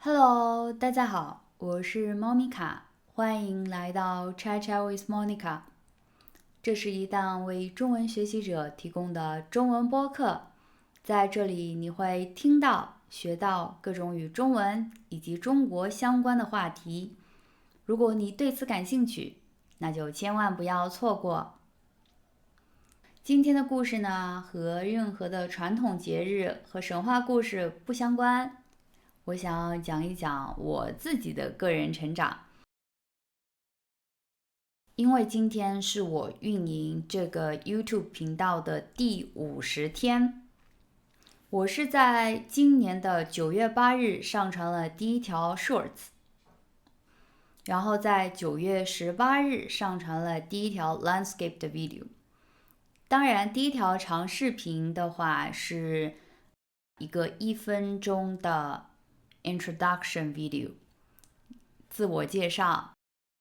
Hello，大家好，我是猫咪卡，欢迎来到 Chat Chat with Monica。这是一档为中文学习者提供的中文播客，在这里你会听到、学到各种与中文以及中国相关的话题。如果你对此感兴趣，那就千万不要错过。今天的故事呢，和任何的传统节日和神话故事不相关。我想要讲一讲我自己的个人成长，因为今天是我运营这个 YouTube 频道的第50天。我是在今年的9月8日上传了第一条 Shorts， 然后在9月18日上传了第一条 Landscape 的 video。当然，第一条长视频的话是一个1分钟的 Introduction video， 自我介绍。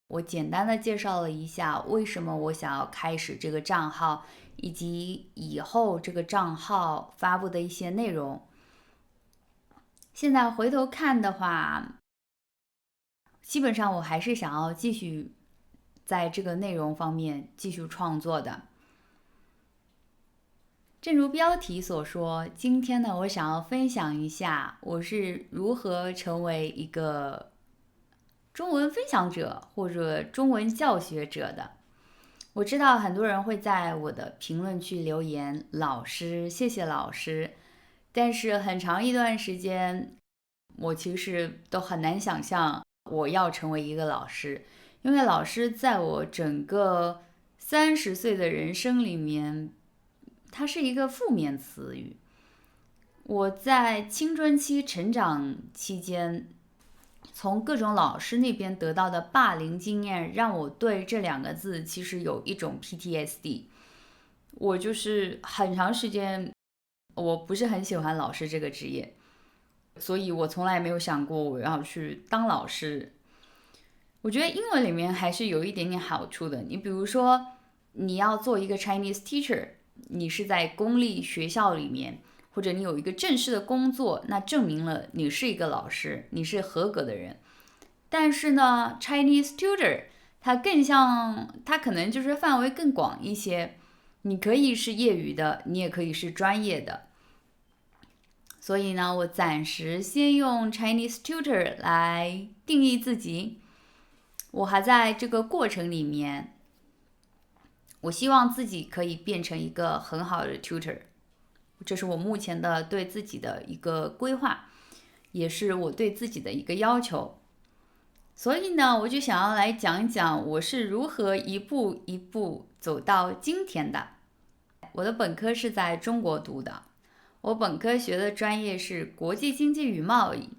我简单的介绍了一下为什么我想要开始这个账号，以及以后这个账号发布的一些内容。现在回头看的话，基本上我还是想要继续在这个内容方面继续创作的。正如标题所说，今天呢，我想要分享一下我是如何成为一个中文分享者或者中文教学者的。我知道很多人会在我的评论区留言，老师，谢谢老师。但是很长一段时间，我其实都很难想象我要成为一个老师，因为老师在我整个30岁的人生里面，它是一个负面词语。我在青春期成长期间，从各种老师那边得到的霸凌经验，让我对这2个字其实有一种 PTSD。我就是很长时间，我不是很喜欢老师这个职业，所以我从来没有想过我要去当老师。我觉得英文里面还是有一点点好处的。你比如说，你要做一个 Chinese teacher， 你是在公立学校里面，或者你有一个正式的工作，那证明了你是一个老师，你是合格的人。但是呢 Chinese tutor 它更像，它可能就是范围更广一些，你可以是业余的，你也可以是专业的。所以呢，我暂时先用 Chinese tutor 来定义自己。我还在这个过程里面，我希望自己可以变成一个很好的 tutor， 这是我目前的对自己的一个规划，也是我对自己的一个要求。所以呢，我就想要来讲一讲我是如何一步一步走到今天的。我的本科是在中国读的，我本科学的专业是国际经济与贸易。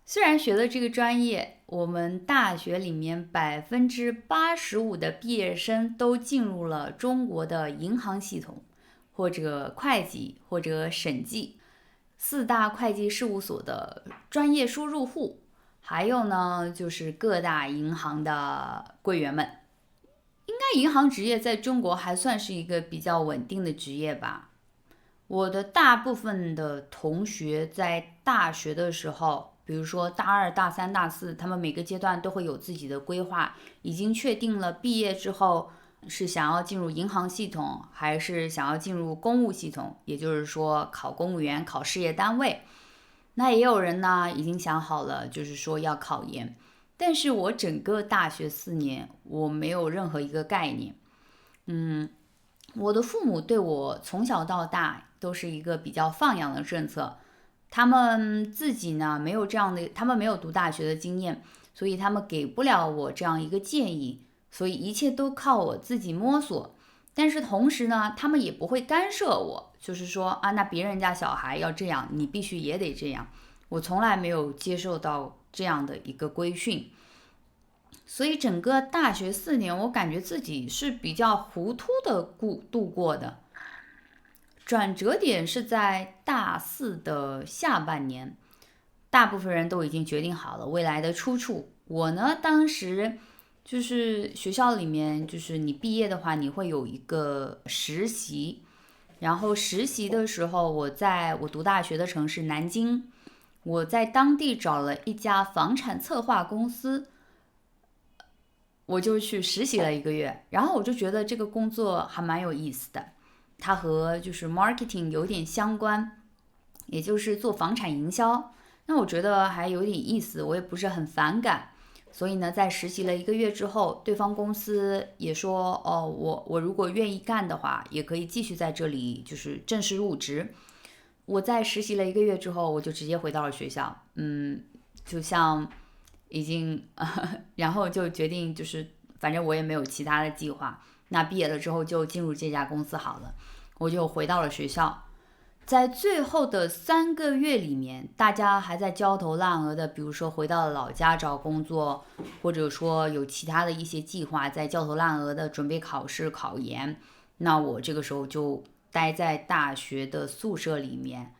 虽然学的这个专业，我们大学里面85%的毕业生都进入了中国的银行系统，或者会计，或者审计，4大会计事务所的专业输入户，还有呢就是各大银行的柜员们。应该银行职业在中国还算是一个比较稳定的职业吧。我的大部分的同学在大学的时候，比如说大2、大3、大4，他们每个阶段都会有自己的规划，已经确定了毕业之后是想要进入银行系统，还是想要进入公务系统，也就是说考公务员、考事业单位。那也有人呢已经想好了，就是说要考研。但是我整个大学4年，我没有任何一个概念。我的父母对我从小到大都是一个比较放养的政策，他们自己呢没有这样的，他们没有读大学的经验，所以他们给不了我这样一个建议，所以一切都靠我自己摸索。但是同时呢，他们也不会干涉我，就是说啊，那别人家小孩要这样，你必须也得这样。我从来没有接受到这样的一个规训。所以整个大学4年，我感觉自己是比较糊涂的度过的。转折点是在大4的下半年，大部分人都已经决定好了未来的出处。我呢，当时就是学校里面，就是你毕业的话，你会有一个实习。然后实习的时候，我读大学的城市南京，我在当地找了一家房产策划公司，我就去实习了1个月，然后我就觉得这个工作还蛮有意思的，它和就是 marketing 有点相关，也就是做房产营销。那我觉得还有点意思，我也不是很反感。所以呢，在实习了1个月之后，对方公司也说，哦，我如果愿意干的话，也可以继续在这里就是正式入职。我在实习了1个月之后，我就直接回到了学校，就像已经，然后就决定就是，反正我也没有其他的计划，那毕业了之后就进入这家公司好了，我就回到了学校。在最后的3个月里面，大家还在焦头烂额的，比如说回到了老家找工作，或者说有其他的一些计划，在焦头烂额的准备考试考研。那我这个时候就待在大学的宿舍里面，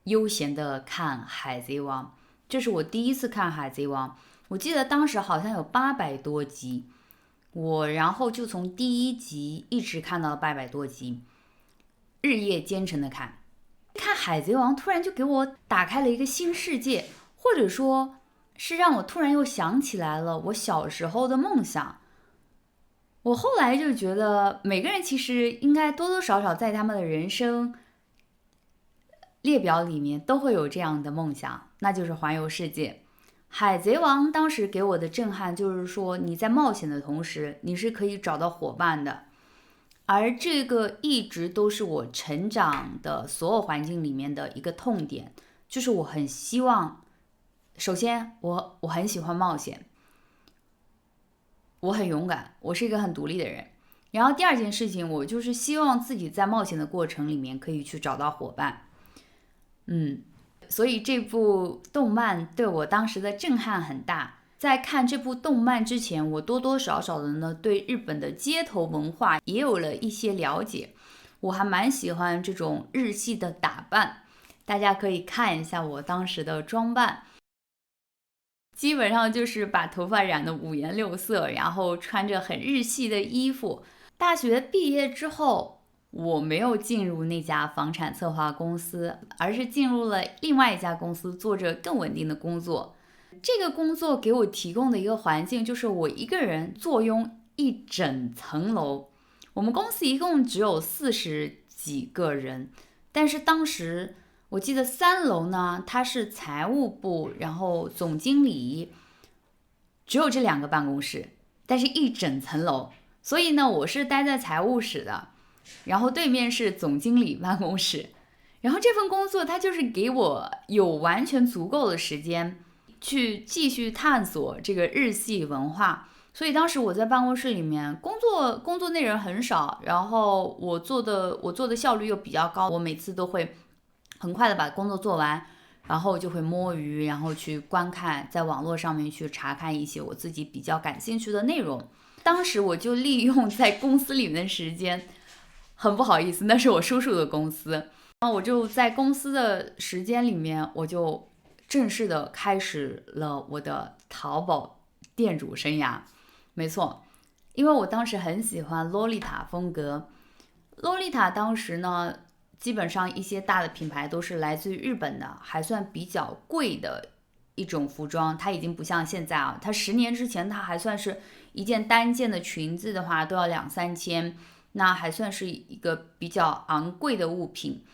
悠闲的看《海贼王》。这是我第一次看《海贼王》，我记得当时好像有800多集，然后就从第1集一直看到了800多集，日夜兼程的看。看《海贼王》突然就给我打开了一个新世界，或者说是让我突然又想起来了我小时候的梦想。我后来就觉得每个人其实应该多多少少在他们的人生列表里面都会有这样的梦想，那就是环游世界。海贼王当时给我的震撼就是说，你在冒险的同时，你是可以找到伙伴的。而这个一直都是我成长的所有环境里面的一个痛点，就是我很希望，首先我很喜欢冒险，我很勇敢，我是一个很独立的人。然后第2件事情，我就是希望自己在冒险的过程里面可以去找到伙伴。所以这部动漫对我当时的震撼很大。在看这部动漫之前，我多多少少的呢对日本的街头文化也有了一些了解。我还蛮喜欢这种日系的打扮，大家可以看一下我当时的装扮，基本上就是把头发染得5颜6色，然后穿着很日系的衣服。大学毕业之后，我没有进入那家房产策划公司，而是进入了另外一家公司，做着更稳定的工作。这个工作给我提供的一个环境，就是我一个人坐拥一整层楼。我们公司一共只有40几个人，但是当时我记得3楼呢，它是财务部，然后总经理，只有这2个办公室，但是一整层楼。所以呢，我是待在财务室的，然后对面是总经理办公室。然后这份工作它就是给我有完全足够的时间去继续探索这个日系文化。所以当时我在办公室里面工作内容很少，然后我做的效率又比较高，我每次都会很快的把工作做完，然后就会摸鱼，然后去观看，在网络上面去查看一些我自己比较感兴趣的内容。当时我就利用在公司里面的时间，很不好意思，那是我叔叔的公司，然后我就在公司的时间里面，我就正式的开始了我的淘宝店主生涯。没错，因为我当时很喜欢洛丽塔风格。洛丽塔当时呢，基本上一些大的品牌都是来自于日本的，还算比较贵的一种服装。它已经不像现在啊，它10年之前它还算是一件单件的裙子的话都要2-3千，那还算是一个比较昂贵的物品。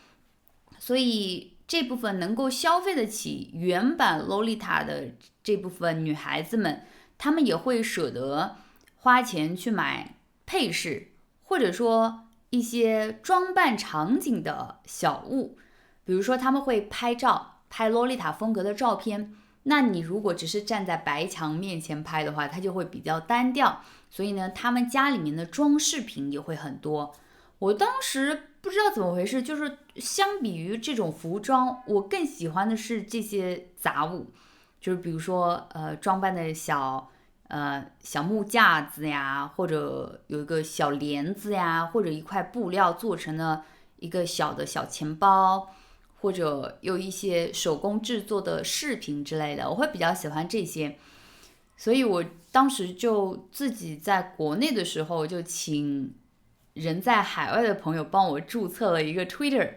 所以这部分能够消费得起原版洛丽塔的这部分女孩子们，她们也会舍得花钱去买配饰，或者说一些装扮场景的小物。比如说他们会拍照，拍洛丽塔风格的照片，那你如果只是站在白墙面前拍的话，它就会比较单调。所以呢，他们家里面的装饰品也会很多。我当时不知道怎么回事，就是相比于这种服装，我更喜欢的是这些杂物，就是比如说装扮的小木架子呀，或者有一个小帘子呀，或者一块布料做成了一个小的小钱包，或者有一些手工制作的饰品之类的，我会比较喜欢这些。所以我当时就自己在国内的时候，就请人在海外的朋友帮我注册了一个 Twitter，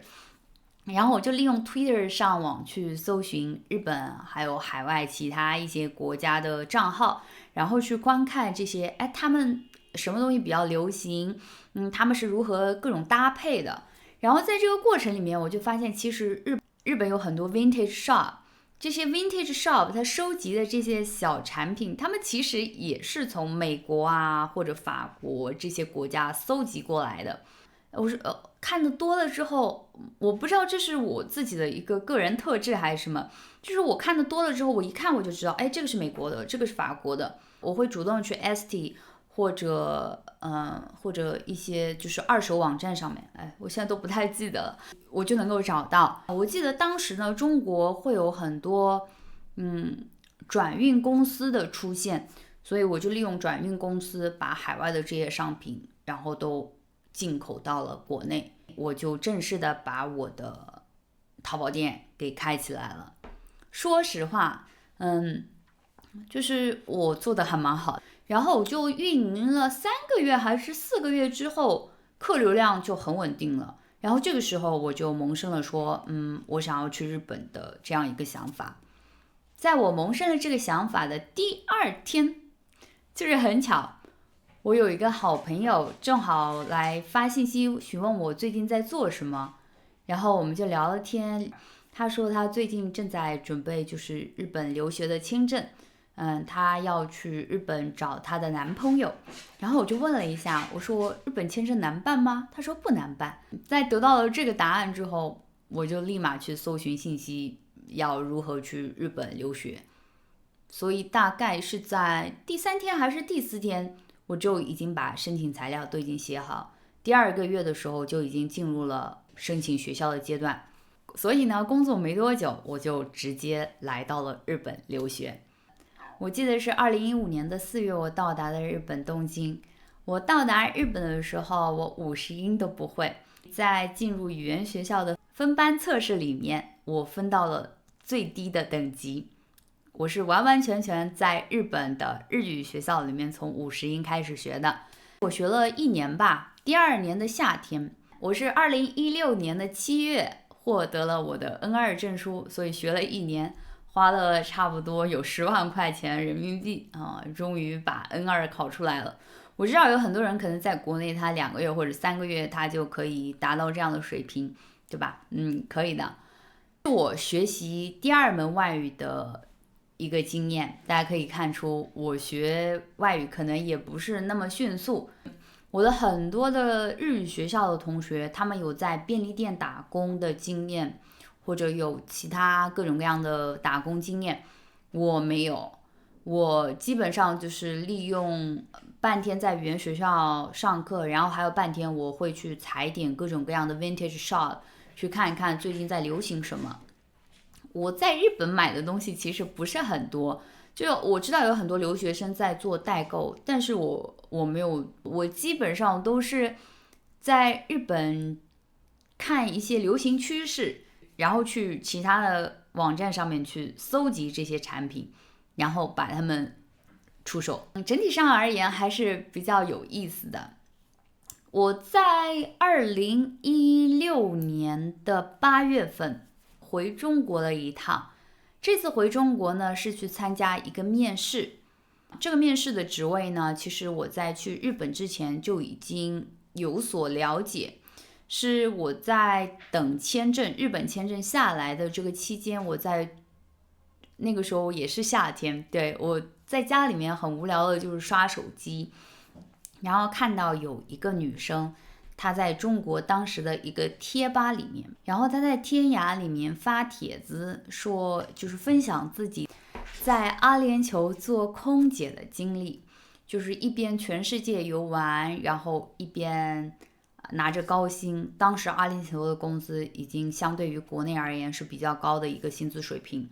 然后我就利用 Twitter 上网去搜寻日本还有海外其他一些国家的账号，然后去观看这些，他们什么东西比较流行，他们是如何各种搭配的。然后在这个过程里面，我就发现其实日本有很多 vintage shop， 这些 vintage shop 它收集的这些小产品，他们其实也是从美国啊或者法国这些国家搜集过来的。我是看的多了之后，我不知道这是我自己的一个个人特质还是什么，就是我看的多了之后，我一看我就知道，这个是美国的，这个是法国的，我会主动去 ST 或者一些就是二手网站上面，我现在都不太记得了，我就能够找到。我记得当时呢，中国会有很多转运公司的出现，所以我就利用转运公司把海外的这些商品，然后都进口到了国内，我就正式的把我的淘宝店给开起来了。说实话，就是我做的还蛮好，然后我就运营了3个月还是4个月之后，客流量就很稳定了。然后这个时候我就萌生了说，我想要去日本的这样一个想法。在我萌生了这个想法的第2天，就是很巧，我有一个好朋友正好来发信息询问我最近在做什么，然后我们就聊了天。他说他最近正在准备就是日本留学的签证，他要去日本找他的男朋友。然后我就问了一下，我说日本签证难办吗？他说不难办。在得到了这个答案之后，我就立马去搜寻信息，要如何去日本留学。所以大概是在第3天还是第4天，我就已经把申请材料都已经写好，第2个月的时候就已经进入了申请学校的阶段。所以呢，工作没多久，我就直接来到了日本留学。我记得是2015年的4月，我到达了日本东京。我到达日本的时候，我50音都不会。在进入语言学校的分班测试里面，我分到了最低的等级。我是完完全全在日本的日语学校里面从50音开始学的。我学了1年吧，第2年的夏天，我是2016年的7月获得了我的 N2 证书，所以学了1年，花了差不多有10万块钱人民币终于把 N2 考出来了。我知道有很多人可能在国内他2个月或者3个月他就可以达到这样的水平，对吧？可以的。我学习第2门外语的一个经验，大家可以看出我学外语可能也不是那么迅速。我的很多的日语学校的同学，他们有在便利店打工的经验，或者有其他各种各样的打工经验，我没有。我基本上就是利用半天在语言学校上课，然后还有半天我会去踩点各种各样的 vintage shop， 去看一看最近在流行什么。我在日本买的东西其实不是很多，就我知道有很多留学生在做代购，但是我没有，我基本上都是在日本看一些流行趋势，然后去其他的网站上面去搜集这些产品，然后把它们出手。整体上而言还是比较有意思的。我在2016年的8月份回中国了一趟，这次回中国呢是去参加一个面试。这个面试的职位呢，其实我在去日本之前就已经有所了解，是我在等签证，日本签证下来的这个期间，我在那个时候也是夏天，对，我在家里面很无聊的就是刷手机，然后看到有一个女生，她在中国当时的一个贴吧里面，然后她在天涯里面发帖子说，就是分享自己在阿联酋做空姐的经历，就是一边全世界游玩，然后一边拿着高薪。当时阿联酋的工资已经相对于国内而言是比较高的一个薪资水平。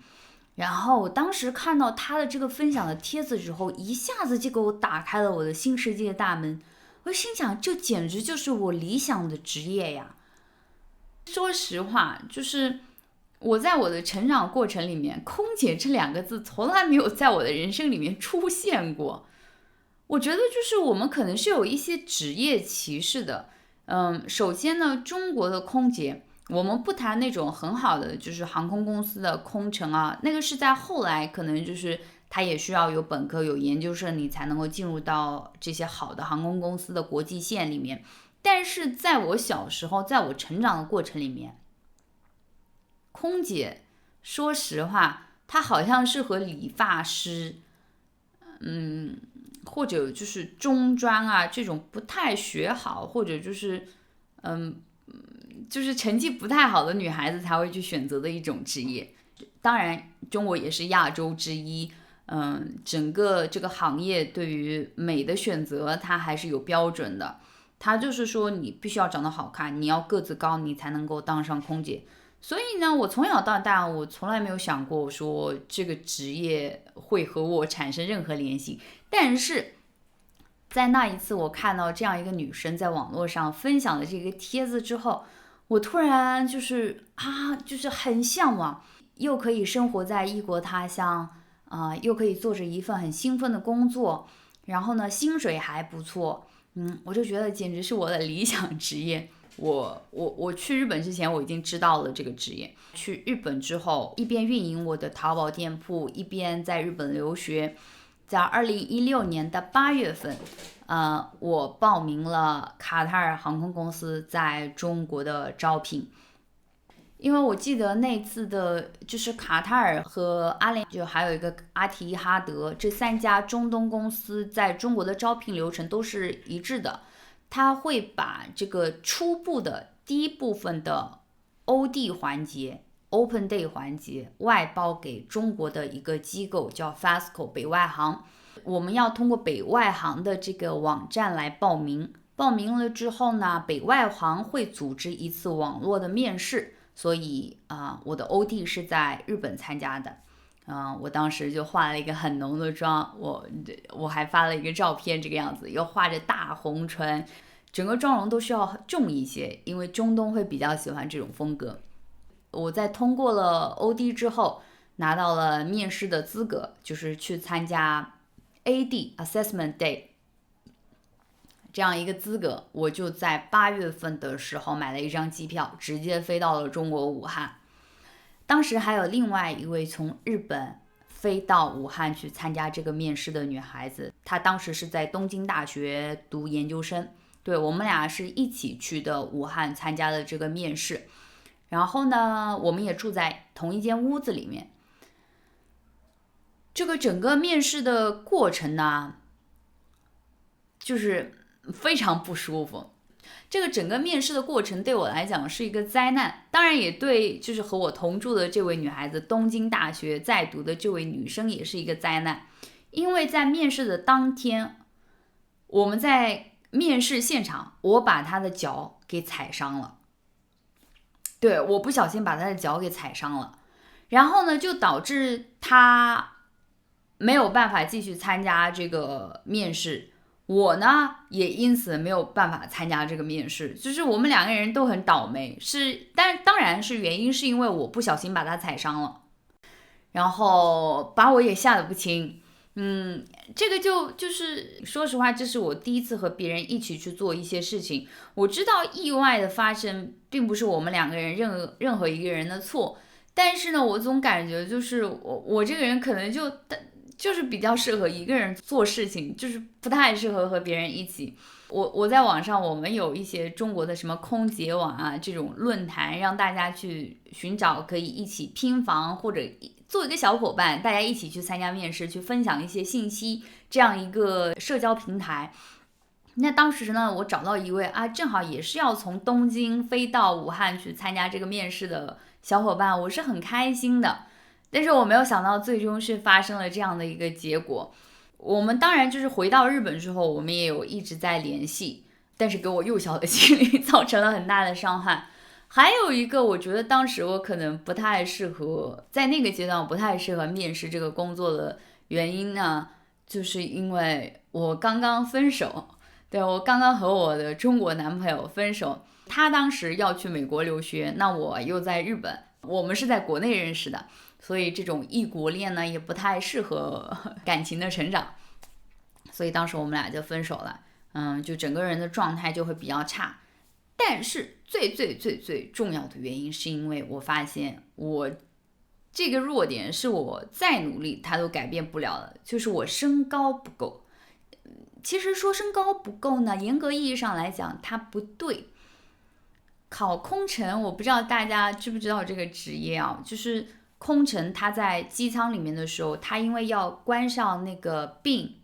然后我当时看到他的这个分享的帖子之后，一下子就给我打开了我的新世界大门。我心想，这简直就是我理想的职业呀！说实话，就是我在我的成长过程里面，空姐这2个字从来没有在我的人生里面出现过。我觉得就是我们可能是有一些职业歧视的。首先呢，中国的空姐，我们不谈那种很好的就是航空公司的空乘啊，那个是在后来可能就是他也需要有本科有研究生，你才能够进入到这些好的航空公司的国际线里面。但是在我小时候，在我成长的过程里面，空姐说实话，她好像是和理发师，或者就是中专啊这种不太学好，或者就是成绩不太好的女孩子才会去选择的一种职业。当然，中国也是亚洲之一，整个这个行业对于美的选择，它还是有标准的。它就是说，你必须要长得好看，你要个子高，你才能够当上空姐。所以呢，我从小到大，我从来没有想过说这个职业会和我产生任何联系。但是在那一次，我看到这样一个女生在网络上分享的这个帖子之后，我突然就是很向往，又可以生活在异国他乡，又可以做着一份很兴奋的工作，然后呢，薪水还不错，我就觉得简直是我的理想职业。我去日本之前，我已经知道了这个职业。去日本之后，一边运营我的淘宝店铺，一边在日本留学。在2016年的8月份，我报名了卡塔尔航空公司在中国的招聘。因为我记得那次的就是卡塔尔和阿联就还有一个阿提哈德这3家中东公司在中国的招聘流程都是一致的，他会把这个初步的第一部分的 OD 环节 Open Day 环节外包给中国的一个机构叫 FASCO 北外航。我们要通过北外航的这个网站来报名，报名了之后呢，北外航会组织一次网络的面试。所以我的 OD 是在日本参加的。我当时就化了一个很浓的妆，我还发了一个照片，这个样子，又画着大红唇，整个妆容都需要重一些，因为中东会比较喜欢这种风格。我在通过了 OD 之后，拿到了面试的资格，就是去参加 AD Assessment Day 这样一个资格，我就在8月份的时候买了一张机票，直接飞到了中国武汉。当时还有另外一位从日本飞到武汉去参加这个面试的女孩子，她当时是在东京大学读研究生。对，我们俩是一起去的武汉参加了这个面试，然后呢，我们也住在同一间屋子里面。这个整个面试的过程呢，就是非常不舒服。这个整个面试的过程对我来讲是一个灾难，当然也对就是和我同住的这位女孩子，东京大学在读的这位女生也是一个灾难。因为在面试的当天，我们在面试现场，我把她的脚给踩伤了。对，我不小心把她的脚给踩伤了，然后呢，就导致她没有办法继续参加这个面试。我呢也因此没有办法参加这个面试，就是我们2个人都很倒霉，但当然是原因是因为我不小心把他踩伤了，然后把我也吓得不轻。这个就是说实话，这是我第一次和别人一起去做一些事情。我知道意外的发生并不是我们2个人任何一个人的错，但是呢，我总感觉就是我这个人可能就是比较适合一个人做事情，就是不太适合和别人一起。我在网上，我们有一些中国的什么空姐网啊这种论坛，让大家去寻找可以一起拼房或者做一个小伙伴，大家一起去参加面试，去分享一些信息，这样一个社交平台。那当时呢，我找到一位正好也是要从东京飞到武汉去参加这个面试的小伙伴，我是很开心的。但是我没有想到最终是发生了这样的一个结果。我们当然就是回到日本之后，我们也有一直在联系，但是给我幼小的心理造成了很大的伤害。还有一个，我觉得当时我可能不太适合，在那个阶段我不太适合面试这个工作的原因呢，就是因为我刚刚分手。对，我刚刚和我的中国男朋友分手，他当时要去美国留学，那我又在日本，我们是在国内认识的。所以这种异国恋呢，也不太适合感情的成长，所以当时我们俩就分手了。就整个人的状态就会比较差。但是最最最最重要的原因是因为我发现我这个弱点是我再努力它都改变不了的，就是我身高不够。其实说身高不够呢，严格意义上来讲它不对。考空乘，我不知道大家知不知道这个职业啊，就是空乘他在机舱里面的时候，他因为要关上那个并，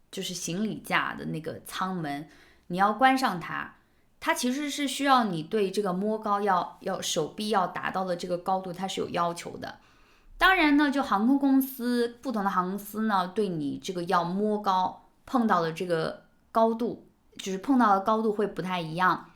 就是行李架的那个舱门，你要关上它，它其实是需要你对这个摸高要手臂要达到的这个高度，它是有要求的。当然呢，就航空公司不同的航司呢，对你这个要摸高碰到的这个高度，就是碰到的高度会不太一样。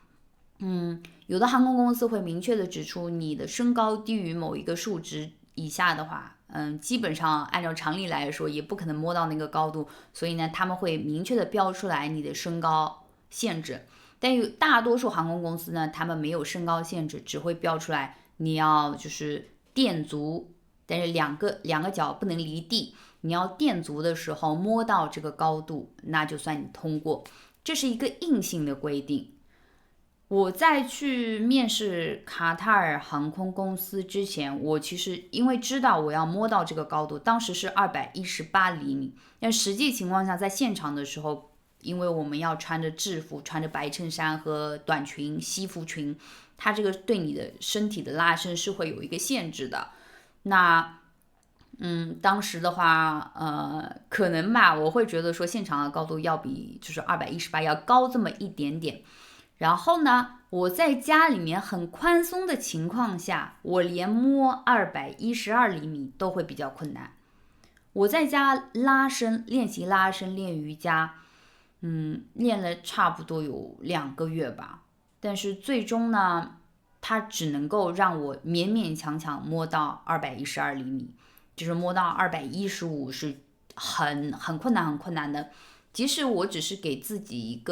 有的航空公司会明确的指出，你的身高低于某一个数值以下的话，基本上按照常理来说，也不可能摸到那个高度，所以呢，他们会明确的标出来你的身高限制。但有大多数航空公司呢，他们没有身高限制，只会标出来你要就是垫足，但是两个脚不能离地，你要垫足的时候摸到这个高度，那就算你通过，这是一个硬性的规定。我在去面试卡塔尔航空公司之前，我其实因为知道我要摸到这个高度，当时是218厘米，但实际情况下在现场的时候，因为我们要穿着制服，穿着白衬衫和短裙、西服裙，它这个对你的身体的拉伸是会有一个限制的。那当时的话，可能吧，我会觉得说现场的高度要比就是218要高这么一点点。然后呢，我在家里面很宽松的情况下，我连摸212厘米都会比较困难。我在家练习拉伸，练瑜伽，练了差不多有2个月吧。但是最终呢，它只能够让我勉勉强强摸到212厘米，就是摸到215是很困难很困难的。即使我只是给自己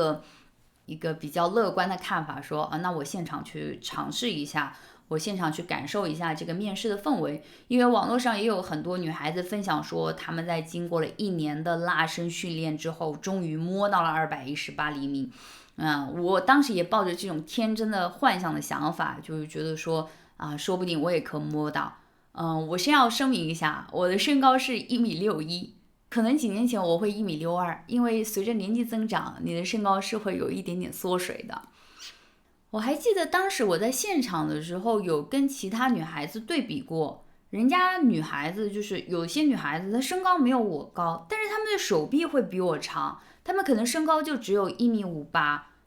一个比较乐观的看法，说那我现场去尝试一下，我现场去感受一下这个面试的氛围。因为网络上也有很多女孩子分享说，她们在经过了1年的拉伸训练之后，终于摸到了218厘米。我当时也抱着这种天真的幻想的想法，就是觉得说说不定我也可摸到。我先要声明一下，我的身高是1.61米。可能几年前我会1.62米，因为随着年纪增长，你的身高是会有一点点缩水的。我还记得当时我在现场的时候，有跟其他女孩子对比过，人家女孩子就是有些女孩子她身高没有我高，但是她们的手臂会比我长，她们可能身高就只有1.58米，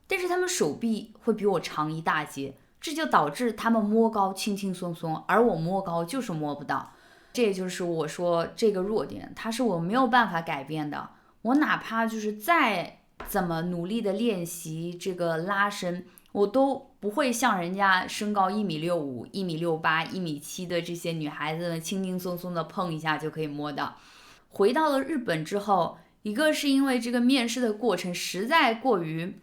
但是她们手臂会比我长一大截，这就导致她们摸高轻轻松松，而我摸高就是摸不到。这也就是我说这个弱点，它是我没有办法改变的。我哪怕就是再怎么努力的练习这个拉伸，我都不会像人家身高1.65米、1.68米、1.7米的这些女孩子们轻轻松松的碰一下就可以摸到。回到了日本之后，一个是因为这个面试的过程实在过于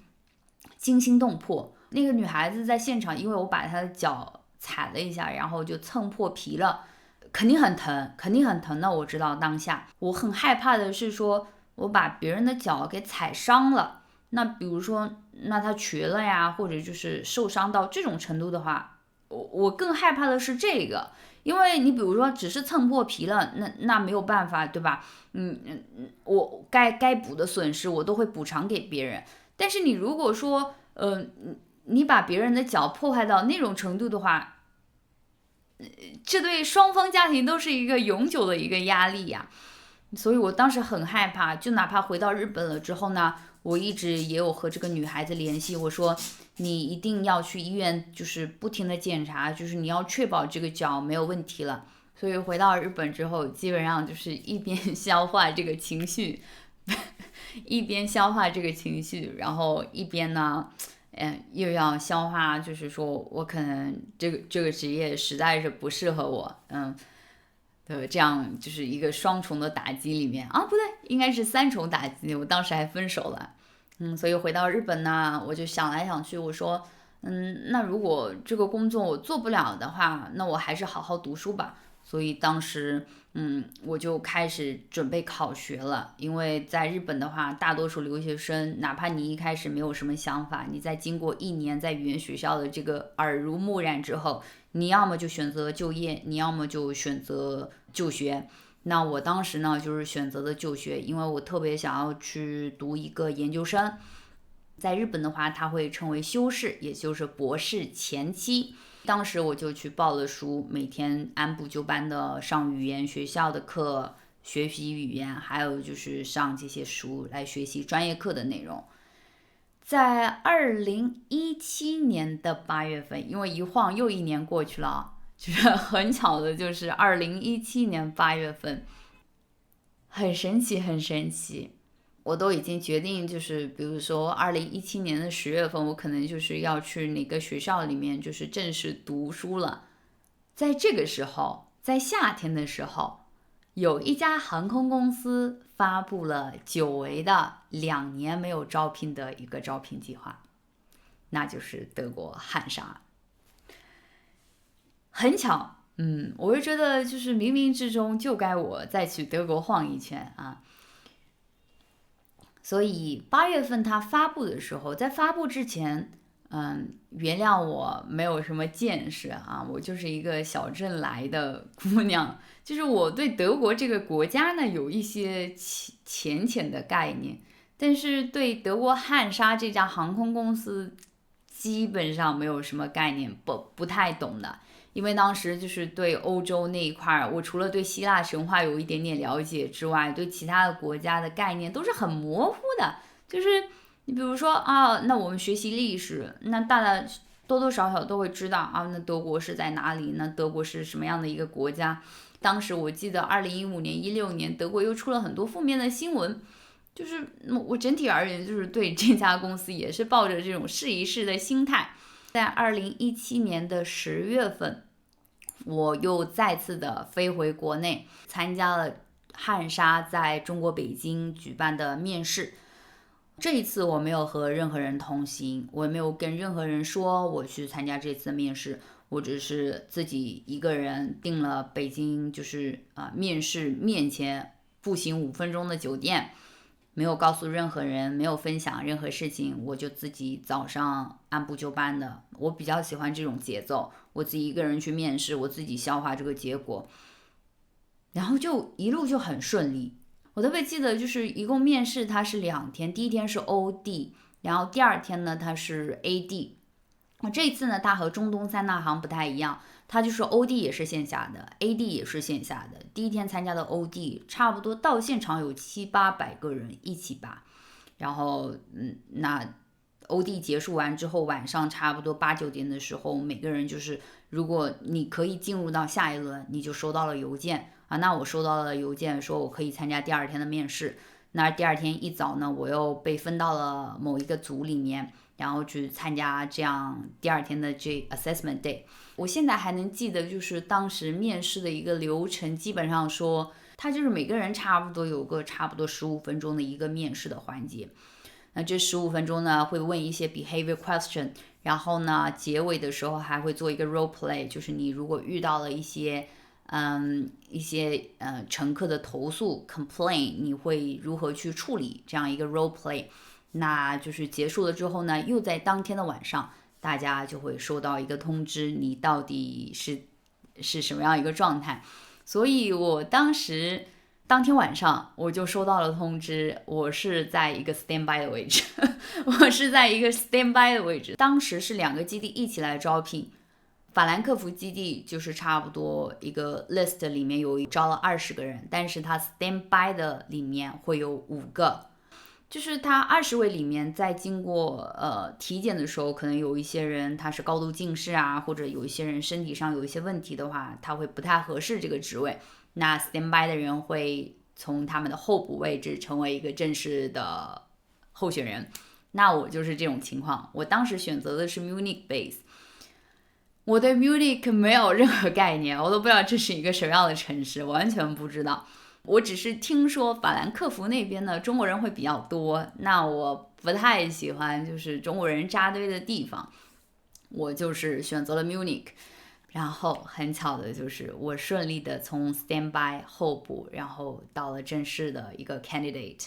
惊心动魄，那个女孩子在现场，因为我把她的脚踩了一下，然后就蹭破皮了。肯定很疼，肯定很疼的。我知道当下我很害怕的是说，我把别人的脚给踩伤了。那比如说，那他瘸了呀，或者就是受伤到这种程度的话，我更害怕的是这个，因为你比如说只是蹭破皮了，那没有办法，对吧？我该补的损失我都会补偿给别人。但是你如果说，你把别人的脚破坏到那种程度的话，这对双方家庭都是一个永久的一个压力呀，所以我当时很害怕。就哪怕回到日本了之后呢，我一直也有和这个女孩子联系，我说你一定要去医院，就是不停的检查，就是你要确保这个脚没有问题了。所以回到日本之后，基本上就是一边消化这个情绪，一边消化这个情绪，然后一边呢。又要消化，就是说我可能这个职业实在是不适合我，对，这样就是一个双重的打击里面不对，应该是3重打击，我当时还分手了，所以回到日本呢，我就想来想去，我说，那如果这个工作我做不了的话，那我还是好好读书吧。所以当时我就开始准备考学了。因为在日本的话，大多数留学生哪怕你一开始没有什么想法，你在经过1年在语言学校的这个耳濡目染之后，你要么就选择就业，你要么就选择就学。那我当时呢就是选择的就学，因为我特别想要去读一个研究生。在日本的话，它会称为修士，也就是博士前期。当时我就去报了书，每天按部就班的上语言学校的课，学习语言，还有就是上这些书来学习专业课的内容。在2017年的8月份，因为一晃又1年过去了，就是很巧的，就是2017年8月份，很神奇，很神奇。我都已经决定，就是比如说2017年的10月份，我可能就是要去哪个学校里面就是正式读书了。在这个时候，在夏天的时候，有一家航空公司发布了久违的2年没有招聘的一个招聘计划，那就是德国汉莎。很巧，我就觉得就是冥冥之中就该我再去德国晃一圈啊。所以8月份它发布的时候，在发布之前，原谅我没有什么见识啊，我就是一个小镇来的姑娘，就是我对德国这个国家呢有一些浅浅的概念，但是对德国汉莎这家航空公司基本上没有什么概念，不太懂的。因为当时就是对欧洲那一块，我除了对希腊神话有一点点了解之外，对其他的国家的概念都是很模糊的。就是你比如说啊，那我们学习历史，那大家多多少少都会知道啊，那德国是在哪里？那德国是什么样的一个国家？当时我记得2015年、16年，德国又出了很多负面的新闻。就是我整体而言，就是对这家公司也是抱着这种试一试的心态。在2017年的10月份，我又再次的飞回国内，参加了汉莎在中国北京举办的面试。这一次我没有和任何人同行，我也没有跟任何人说我去参加这次的面试，我只是自己一个人订了北京就是面试面前步行5分钟的酒店，没有告诉任何人，没有分享任何事情，我就自己早上按部就班的。我比较喜欢这种节奏，我自己一个人去面试，我自己消化这个结果，然后就一路就很顺利。我特别记得，就是一共面试它是2天，第一天是 OD， 然后第2天呢它是 AD。这一次呢，它和中东三大行不太一样，它就是 OD 也是线下的 ，AD 也是线下的。第一天参加的 OD 差不多到现场有700-800个人一起吧，然后那 OD 结束完之后，晚上差不多8-9点的时候，每个人就是如果你可以进入到下一轮，你就收到了邮件啊。那我收到了邮件说我可以参加第2天的面试。那第2天一早呢，我又被分到了某一个组里面，然后去参加这样第2天的这 assessment day。我现在还能记得，就是当时面试的一个流程，基本上说，他就是每个人差不多有个差不多15分钟的一个面试的环节。那这15分钟呢，会问一些 behavior question， 然后呢，结尾的时候还会做一个 role play， 就是你如果遇到了一些乘客的投诉 complaint， 你会如何去处理这样一个 role play。那就是结束了之后呢，又在当天的晚上，大家就会收到一个通知，你到底是什么样一个状态。所以我当天晚上我就收到了通知，我是在一个 standby 的位置我是在一个 standby 的位置。当时是2个基地一起来招聘，法兰克福基地就是差不多一个 list 里面招了20个人，但是他 standby 的里面会有5个，就是他20位里面，在经过体检的时候，可能有一些人他是高度近视啊，或者有一些人身体上有一些问题的话，他会不太合适这个职位。那 standby 的人会从他们的候补位置成为一个正式的候选人。那我就是这种情况，我当时选择的是 Munich base。我对 Munich 没有任何概念，我都不知道这是一个什么样的城市，完全不知道。我只是听说法兰克福那边的中国人会比较多，那我不太喜欢就是中国人扎堆的地方，我就是选择了 Munich。然后很巧的就是我顺利的从 standby 候补，然后到了正式的一个 candidate。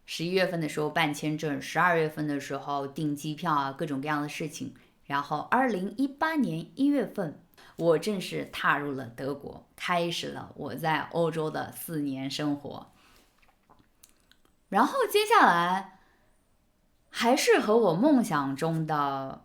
11月份的时候办签证，12月份的时候订机票啊，各种各样的事情。然后2018年1月份，我正式踏入了德国，开始了我在欧洲的4年生活。然后接下来还是和我梦想中的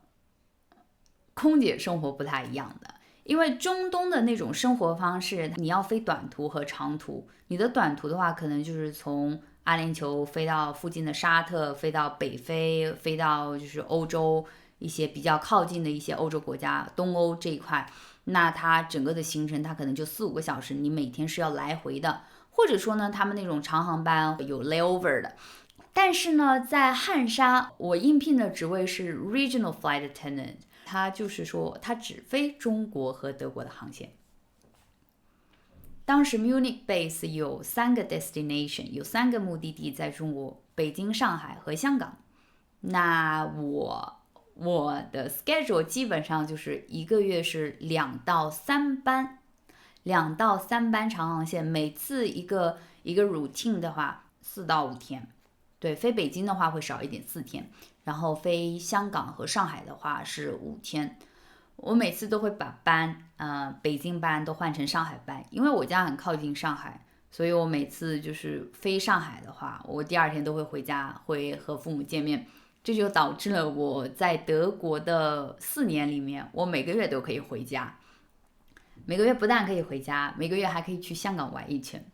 空姐生活不太一样的，因为中东的那种生活方式，你要飞短途和长途。你的短途的话，可能就是从阿联酋飞到附近的沙特，飞到北非，飞到就是欧洲一些比较靠近的一些欧洲国家，东欧这一块。那它整个的行程，它可能就4-5个小时，你每天是要来回的。或者说呢，他们那种长航班有 layover 的。但是呢，在汉莎，我应聘的职位是 Regional Flight Attendant， 它就是说它只飞中国和德国的航线。当时 Munich base 有3个 destination， 有3个目的地在中国，北京、上海和香港。那我的 schedule 基本上就是1个月是2到3班，2到3班长航线，每次一个 routine 的话4到5天。对，飞北京的话会少一点，4天，然后飞香港和上海的话是5天。我每次都会把班，北京班都换成上海班，因为我家很靠近上海，所以我每次就是飞上海的话，我第2天都会回家，会和父母见面。这就导致了我在德国的4年里面，我每个月都可以回家，每个月不但可以回家，每个月还可以去香港玩一圈。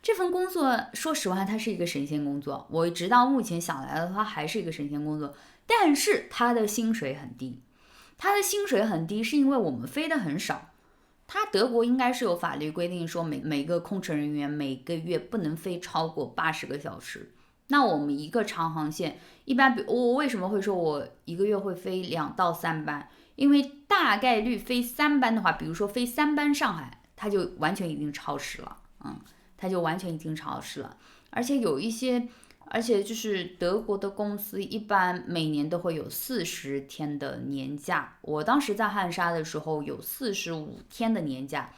这份工作说实话它是一个神仙工作，我直到目前想来的话还是一个神仙工作，但是它的薪水很低。它的薪水很低是因为我们飞的很少，它德国应该是有法律规定说每个空乘人员每个月不能飞超过80个小时。那我们一个长航线一般我为什么会说我1个月会飞2到3班，因为大概率飞3班的话，比如说飞3班上海，它就完全已经超时了，它就完全已经超时了。而且就是德国的公司一般每年都会有40天的年假，我当时在汉莎的时候有45天的年假。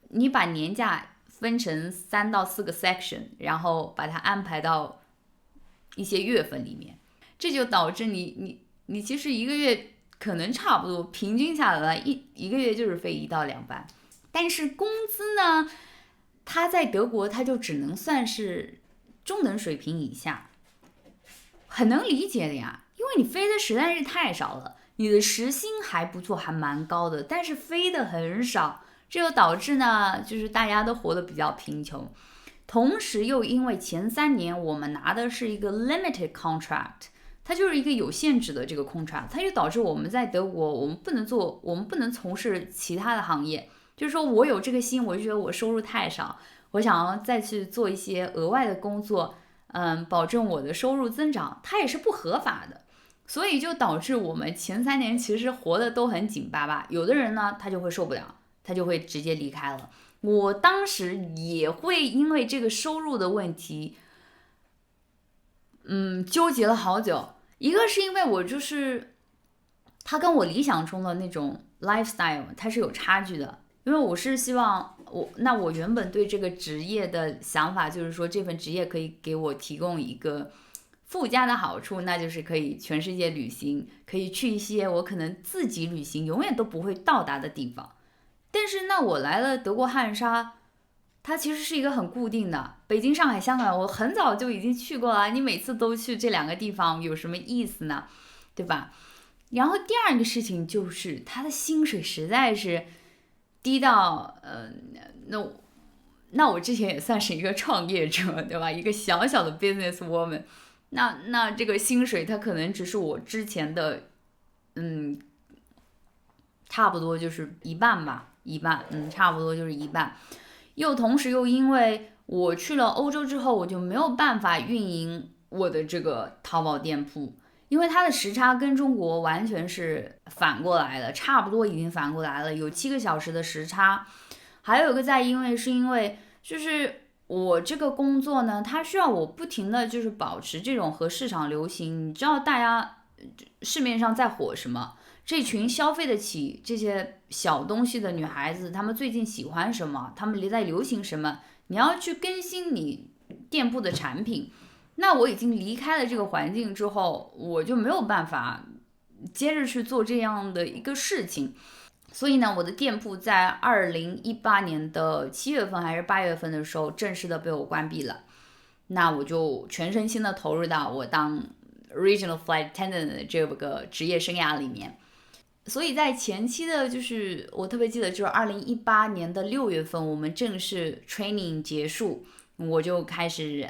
你把年假分成3到4个 section， 然后把它安排到一些月份里面，这就导致你其实1个月可能差不多平均下来一个月就是飞1到2班，但是工资呢，它在德国它就只能算是中等水平以下，很能理解的呀，因为你飞的实在是太少了，你的时薪还不错，还蛮高的，但是飞的很少，这就导致呢，就是大家都活得比较贫穷。同时又因为前3年我们拿的是一个 limited contract， 它就是一个有限制的这个 contract， 它就导致我们在德国我们不能从事其他的行业，就是说我有这个心，我就觉得我收入太少，我想要再去做一些额外的工作，保证我的收入增长，它也是不合法的。所以就导致我们前3年其实活得都很紧巴巴，有的人呢他就会受不了，他就会直接离开了。我当时也会因为这个收入的问题，纠结了好久。一个是因为我就是他跟我理想中的那种 lifestyle 它是有差距的，因为我是希望我原本对这个职业的想法就是说，这份职业可以给我提供一个附加的好处，那就是可以全世界旅行，可以去一些我可能自己旅行永远都不会到达的地方。但是那我来了德国汉莎，它其实是一个很固定的，北京、上海、香港，我很早就已经去过了，你每次都去这2个地方有什么意思呢？对吧？然后第2个事情就是它的薪水实在是低到，那我之前也算是一个创业者，对吧？一个小小的 business woman， 那这个薪水它可能只是我之前的，差不多就是一半吧，差不多就是一半。同时又因为我去了欧洲之后，我就没有办法运营我的这个淘宝店铺，因为它的时差跟中国完全是反过来的，差不多已经反过来了，有7个小时的时差。还有一个是因为就是我这个工作呢，它需要我不停的就是保持这种和市场流行，你知道大家市面上在火什么，这群消费得起这些小东西的女孩子，她们最近喜欢什么，她们在流行什么，你要去更新你店铺的产品。那我已经离开了这个环境之后，我就没有办法接着去做这样的一个事情。所以呢，我的店铺在2018年的7月份还是8月份的时候正式的被我关闭了。那我就全身心的投入到我当 Regional Flight Attendant 的这个职业生涯里面。所以在前期的，就是我特别记得，就是2018年的6月份，我们正式 training 结束，我就开始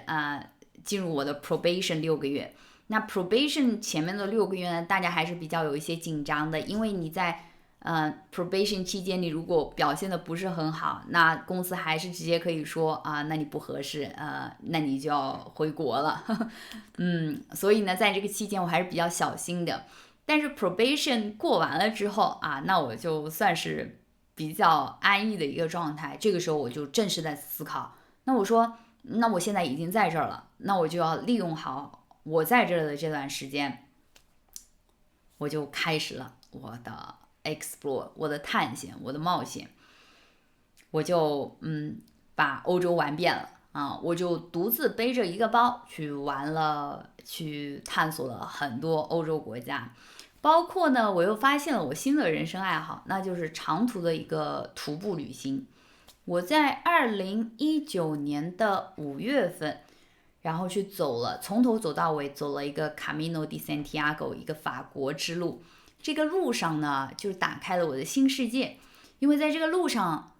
进入我的 probation 6个月。那 probation 前面的6个月呢，大家还是比较有一些紧张的，因为你在probation 期间，你如果表现的不是很好，那公司还是直接可以说那你不合适，那你就要回国了。所以呢，在这个期间我还是比较小心的。但是 probation 过完了之后那我就算是比较安逸的一个状态。这个时候我就正式在思考，那我说，那我现在已经在这儿了，那我就要利用好我在这儿的这段时间，我就开始了我的 explore， 我的探险，我的冒险。我就把欧洲玩遍了我就独自背着一个包去玩了，去探索了很多欧洲国家。包括呢，我又发现了我新的人生爱好，那就是长途的一个徒步旅行。我在2019年的5月份，然后去走了，从头走到尾，走了一个 Camino de Santiago， 一个法国之路。这个路上呢，就是打开了我的新世界，因为在这个路上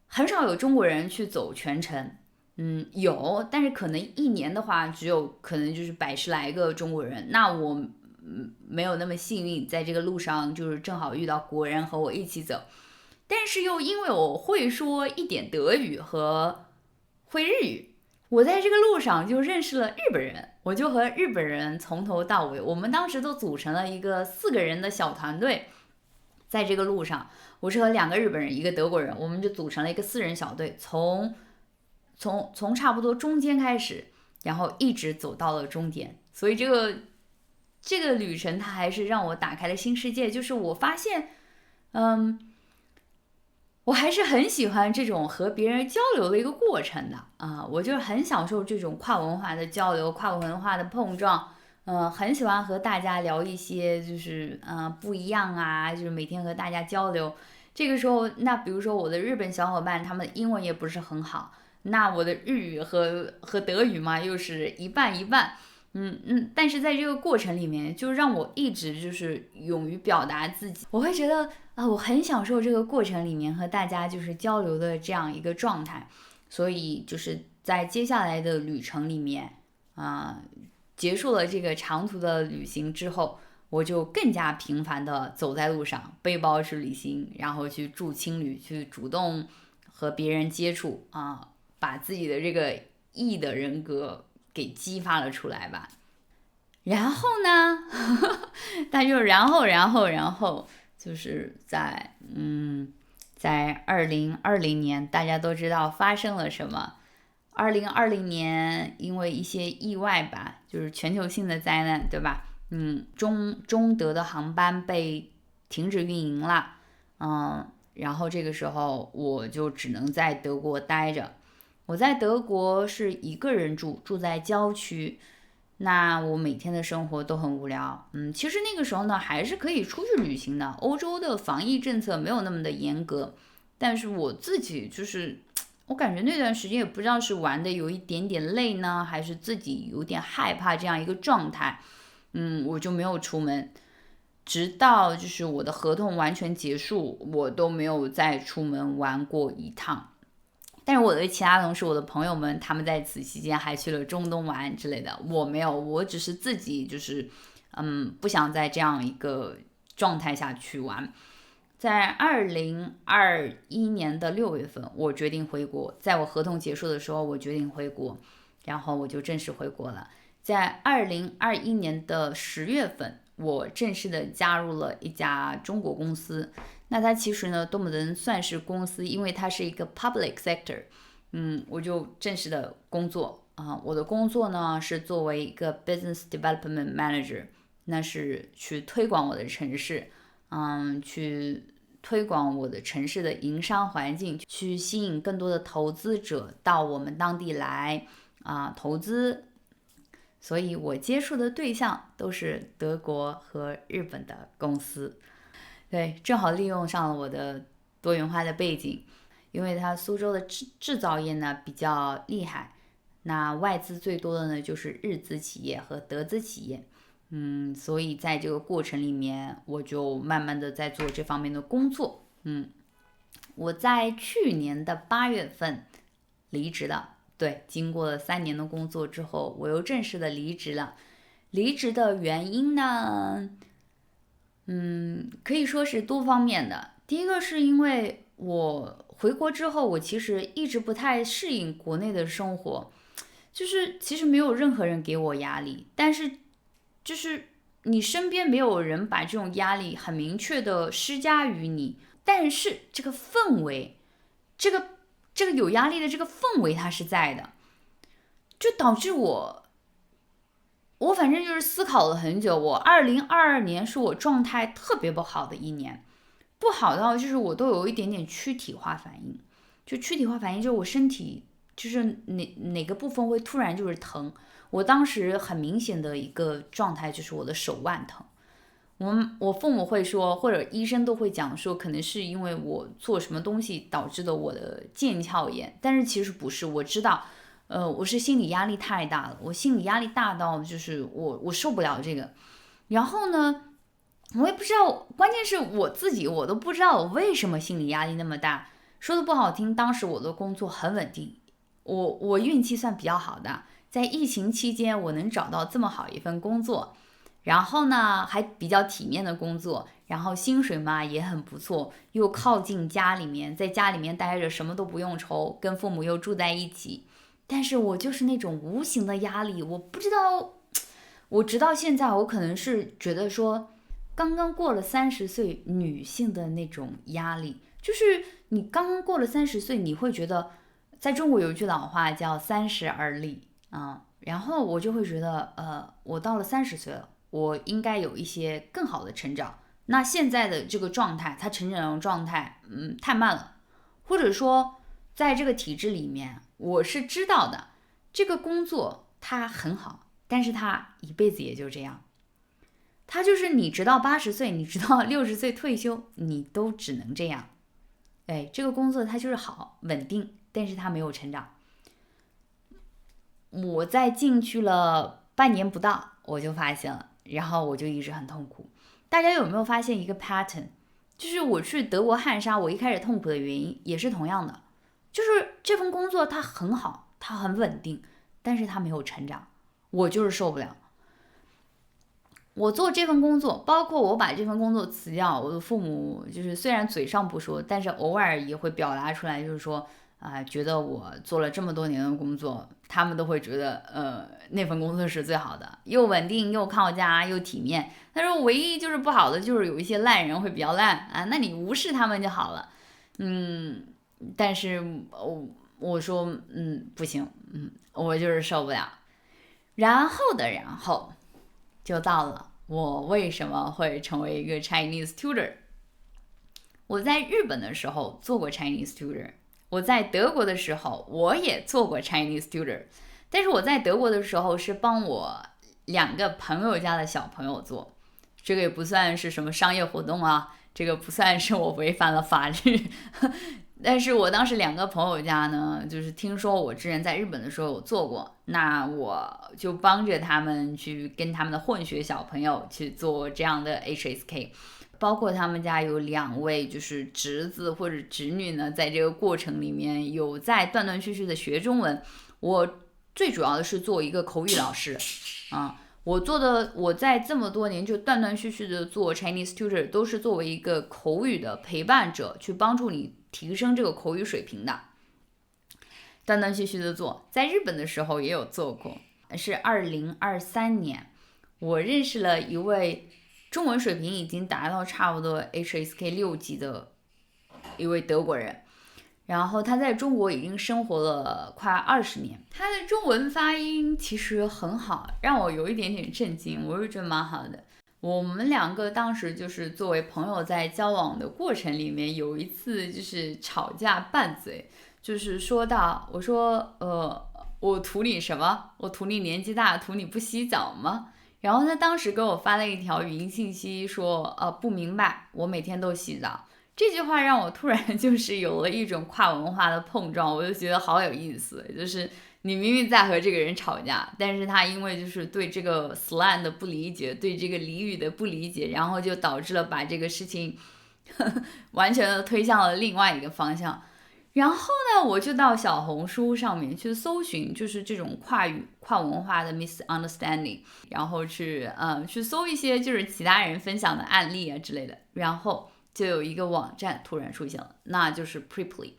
很少有中国人去走全程。有，但是可能一年的话，只有可能就是100-10来个中国人。那我没有那么幸运，在这个路上就是正好遇到国人和我一起走，但是又因为我会说一点德语和会日语，我在这个路上就认识了日本人，我就和日本人从头到尾，我们当时都组成了一个4个人的小团队。在这个路上，我是和2个日本人，1个德国人，我们就组成了一个4人小队，从差不多中间开始，然后一直走到了终点。所以这个旅程它还是让我打开了新世界，就是我发现我还是很喜欢这种和别人交流的一个过程的我就很享受这种跨文化的交流，跨文化的碰撞。很喜欢和大家聊一些就是不一样就是每天和大家交流。这个时候，那比如说我的日本小伙伴，他们的英文也不是很好，那我的日语和德语嘛，又是一半一半。但是在这个过程里面，就让我一直就是勇于表达自己。我会觉得我很享受这个过程里面和大家就是交流的这样一个状态。所以就是在接下来的旅程里面结束了这个长途的旅行之后，我就更加频繁的走在路上，背包去旅行，然后去住青旅，去主动和别人接触把自己的这个 E 的人格给激发了出来吧。然后呢那就然后就是在2020年，大家都知道发生了什么。2020年因为一些意外吧，就是全球性的灾难，对吧？中德的航班被停止运营了。然后这个时候我就只能在德国待着。我在德国是一个人住在郊区。那我每天的生活都很无聊。其实那个时候呢，还是可以出去旅行的。欧洲的防疫政策没有那么的严格，但是我自己就是我感觉那段时间也不知道是玩的有一点点累呢，还是自己有点害怕这样一个状态。我就没有出门，直到就是我的合同完全结束，我都没有再出门玩过一趟。但是我的其他同事，我的朋友们，他们在此期间还去了中东玩之类的，我没有，我只是自己就是不想在这样一个状态下去玩。在2021年的6月份，我决定回国。在我合同结束的时候，我决定回国，然后我就正式回国了。在2021年的10月份，我正式的加入了一家中国公司。那它其实呢都不能算是公司，因为它是一个 public sector。我就正式的工作我的工作呢是作为一个 business development manager，那是去推广我的城市去推广我的城市的营商环境，去吸引更多的投资者到我们当地来投资。所以我接触的对象都是德国和日本的公司。对，正好利用上了我的多元化的背景，因为它苏州的制造业呢比较厉害，那外资最多的呢就是日资企业和德资企业。所以在这个过程里面，我就慢慢的在做这方面的工作。我在去年的8月份离职了。对，经过了3年的工作之后，我又正式的离职了。离职的原因呢，可以说是多方面的。第一个是因为我回国之后，我其实一直不太适应国内的生活，就是其实没有任何人给我压力，但是就是你身边没有人把这种压力很明确的施加于你，但是这个氛围，这个有压力的这个氛围它是在的，就导致我反正就是思考了很久。我2022年是我状态特别不好的一年，不好到就是我都有一点点躯体化反应。就躯体化反应就是我身体就是哪个部分会突然就是疼。我当时很明显的一个状态就是我的手腕疼。我父母会说，或者医生都会讲说，可能是因为我做什么东西导致的我的腱鞘炎，但是其实不是。我知道，我是心理压力太大了，我心理压力大到就是我受不了这个。然后呢，我也不知道，关键是我自己我都不知道我为什么心理压力那么大。说的不好听，当时我的工作很稳定，我运气算比较好的，在疫情期间我能找到这么好一份工作。然后呢，还比较体面的工作，然后薪水嘛也很不错，又靠近家里面，在家里面待着什么都不用愁，跟父母又住在一起。但是我就是那种无形的压力，我不知道，我直到现在我可能是觉得说，刚刚过了30岁女性的那种压力，就是你刚刚过了30岁，你会觉得，在中国有一句老话叫30而立然后我就会觉得，我到了30岁了。我应该有一些更好的成长。那现在的这个状态，它成长的状态，太慢了，或者说，在这个体制里面，我是知道的，这个工作它很好，但是它一辈子也就这样，它就是你直到80岁，你直到60岁退休，你都只能这样。这个工作它就是好稳定，但是它没有成长。我在进去了半年不到，我就发现了。然后我就一直很痛苦。大家有没有发现一个 pattern？ 就是我去德国汉莎，我一开始痛苦的原因也是同样的，就是这份工作它很好，它很稳定，但是它没有成长，我就是受不了。我做这份工作，包括我把这份工作辞掉，我的父母就是虽然嘴上不说，但是偶尔也会表达出来，就是说觉得我做了这么多年的工作，他们都会觉得那份工作是最好的，又稳定又靠家又体面。他说唯一就是不好的就是有一些烂人会比较烂那你无视他们就好了。但是我说不行，我就是受不了。然后就到了我为什么会成为一个 Chinese tutor。 我在日本的时候做过 Chinese tutor， 我在德国的时候我也做过 Chinese tutor， 但是我在德国的时候是帮我2个朋友家的小朋友做，这个也不算是什么商业活动这个不算是我违反了法律但是我当时2个朋友家呢，就是听说我之前在日本的时候有做过，那我就帮着他们去跟他们的混血小朋友去做这样的 HSK， 包括他们家有2位就是侄子或者侄女呢，在这个过程里面有在断断续续的学中文。我最主要的是做一个口语老师我在这么多年就断断续续的做 Chinese tutor， 都是作为一个口语的陪伴者，去帮助你提升这个口语水平的，断断续续的做。在日本的时候也有做过，是2023年，我认识了一位中文水平已经达到差不多 HSK 6级的一位德国人，然后他在中国已经生活了快20年，他的中文发音其实很好，让我有一点点震惊，我就觉得蛮好的。我们两个当时就是作为朋友在交往的过程里面，有一次就是吵架拌嘴，就是说到我说我图你什么？我图你年纪大，图你不洗澡吗？然后他当时给我发了一条语音信息说不明白，我每天都洗澡。这句话让我突然就是有了一种跨文化的碰撞，我就觉得好有意思，就是你明明在和这个人吵架，但是他因为就是对这个 slang 的不理解，对这个俚语的不理解，然后就导致了把这个事情完全的推向了另外一个方向。然后呢，我就到小红书上面去搜寻，就是这种跨文化的 misunderstanding，然后去搜一些就是其他人分享的案例啊之类的，然后就有一个网站突然出现了，那就是 Preply。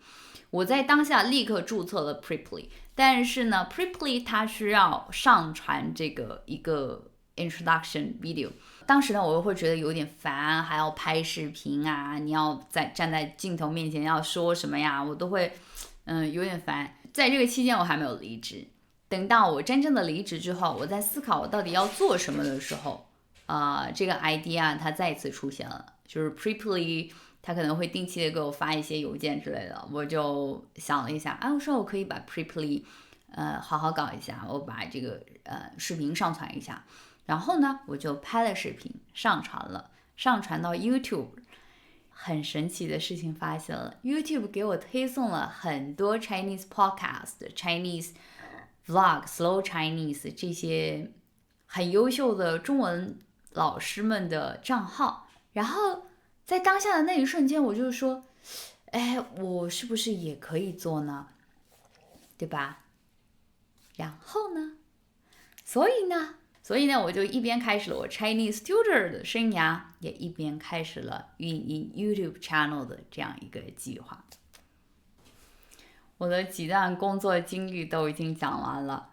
我在当下立刻注册了 Preply， 但是呢 Preply 它需要上传这个一个 introduction video。当时呢，我又会觉得有点烦，还要拍视频啊，你要站在镜头面前要说什么呀，我都会有点烦。在这个期间，我还没有离职。等到我真正的离职之后，我在思考我到底要做什么的时候，这个 idea 它再一次出现了，就是 Preply 他可能会定期的给我发一些邮件之类的，我就想了一下，我说我可以把 Preply 好好搞一下，我把这个视频上传一下。然后呢，我就拍了视频，上传到 YouTube。很神奇的事情发现了 ，YouTube 给我推送了很多 Chinese podcast、Chinese vlog、Slow Chinese 这些很优秀的中文老师们的账号。然后在当下的那一瞬间，我就说，我是不是也可以做呢？对吧？然后呢？所以呢，我就一边开始了我 Chinese tutor 的生涯，也一边开始了运营 YouTube channel 的这样一个计划。我的几段工作经历都已经讲完了，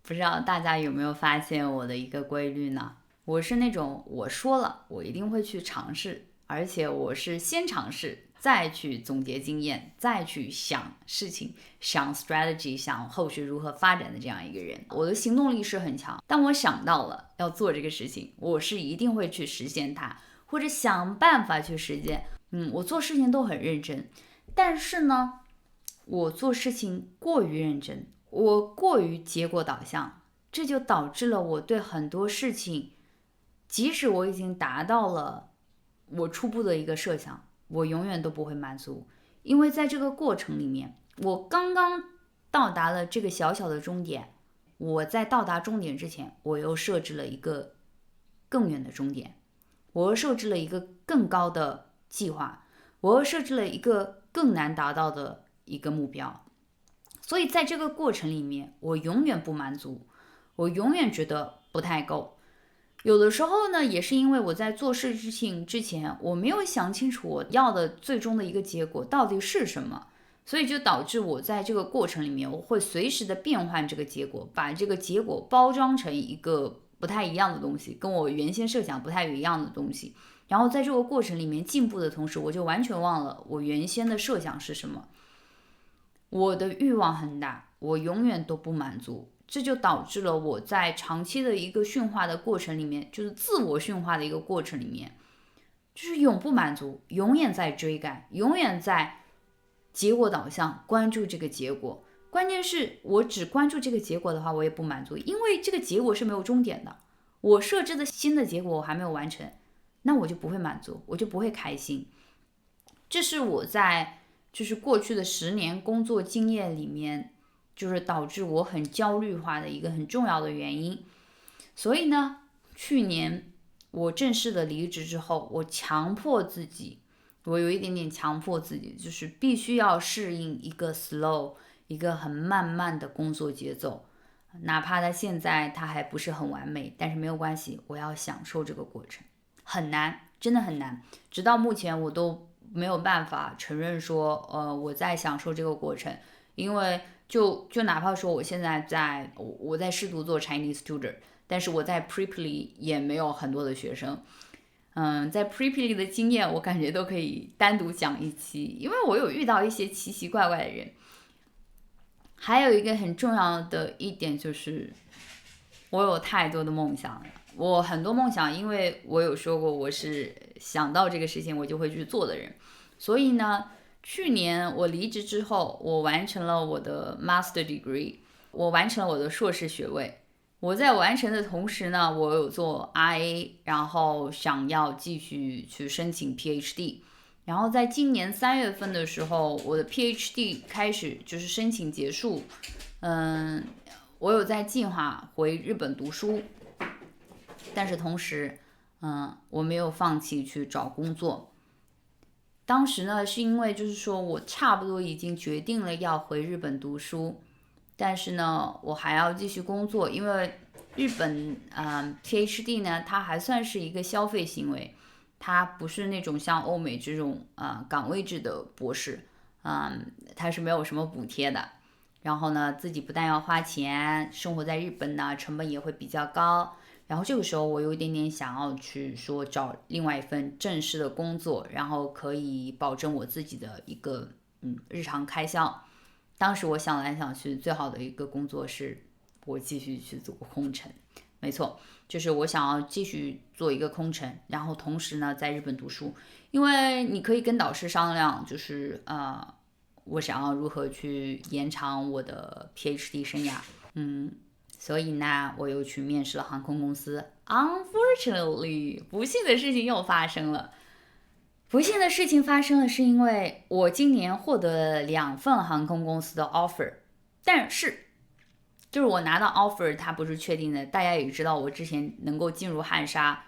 不知道大家有没有发现我的一个规律呢？我是那种我说了，我一定会去尝试，而且我是先尝试，再去总结经验，再去想事情，想 strategy， 想后续如何发展的这样一个人。我的行动力是很强，当我想到了要做这个事情，我是一定会去实现它，或者想办法去实现。我做事情都很认真，但是呢，我做事情过于认真，我过于结果导向，这就导致了我对很多事情，即使我已经达到了我初步的一个设想，我永远都不会满足，因为在这个过程里面，我刚刚到达了这个小小的终点，我在到达终点之前，我又设置了一个更远的终点，我又设置了一个更高的计划，我又设置了一个更难达到的一个目标。所以在这个过程里面，我永远不满足，我永远觉得不太够。有的时候呢，也是因为我在做事情之前，我没有想清楚我要的最终的一个结果到底是什么，所以就导致我在这个过程里面，我会随时的变换这个结果，把这个结果包装成一个不太一样的东西，跟我原先设想不太一样的东西。然后在这个过程里面进步的同时，我就完全忘了我原先的设想是什么。我的欲望很大，我永远都不满足。这就导致了我在长期的一个驯化的过程里面，就是自我驯化的一个过程里面，就是永不满足，永远在追赶，永远在结果导向，关注这个结果。关键是我只关注这个结果的话，我也不满足，因为这个结果是没有终点的。我设置的新的结果我还没有完成，那我就不会满足，我就不会开心。这是我在就是过去的10年工作经验里面，就是导致我很焦虑化的一个很重要的原因。所以呢，去年我正式的离职之后，我强迫自己，我有一点点强迫自己，就是必须要适应一个 slow， 一个很慢慢的工作节奏。哪怕它现在它还不是很完美，但是没有关系，我要享受这个过程。很难，真的很难，直到目前我都没有办法承认说，我在享受这个过程，因为就哪怕说我现在我在试图做 Chinese tutor， 但是我在 Preply 也没有很多的学生。在 Preply 的经验，我感觉都可以单独讲一期，因为我有遇到一些奇奇怪怪的人。还有一个很重要的一点就是，我有太多的梦想了。我很多梦想，因为我有说过我是想到这个事情我就会去做的人，所以呢，去年我离职之后，我完成了我的 master degree，我完成了我的硕士学位。我在完成的同时呢，我有做 RA，然后想要继续去申请 PhD。然后在今年3月份的时候，我的 PhD 开始就是申请结束，我有在计划回日本读书，但是同时，我没有放弃去找工作。当时呢，是因为就是说我差不多已经决定了要回日本读书，但是呢，我还要继续工作，因为日本PhD 呢，它还算是一个消费行为，它不是那种像欧美这种岗位制的博士，它是没有什么补贴的。然后呢，自己不但要花钱，生活在日本呢，成本也会比较高。然后这个时候，我有一点点想要去说找另外一份正式的工作，然后可以保证我自己的一个日常开销。当时我想来想去，最好的一个工作是我继续去做空乘，没错，就是我想要继续做一个空乘，然后同时呢在日本读书，因为你可以跟导师商量，就是我想要如何去延长我的 PhD 生涯，所以呢，我又去面试了航空公司。Unfortunately，不幸的事情又发生了。不幸的事情发生了，是因为我今年获得了2份航空公司的 offer，但是就是我拿到 offer，它不是确定的。大家也知道，我之前能够进入汉莎，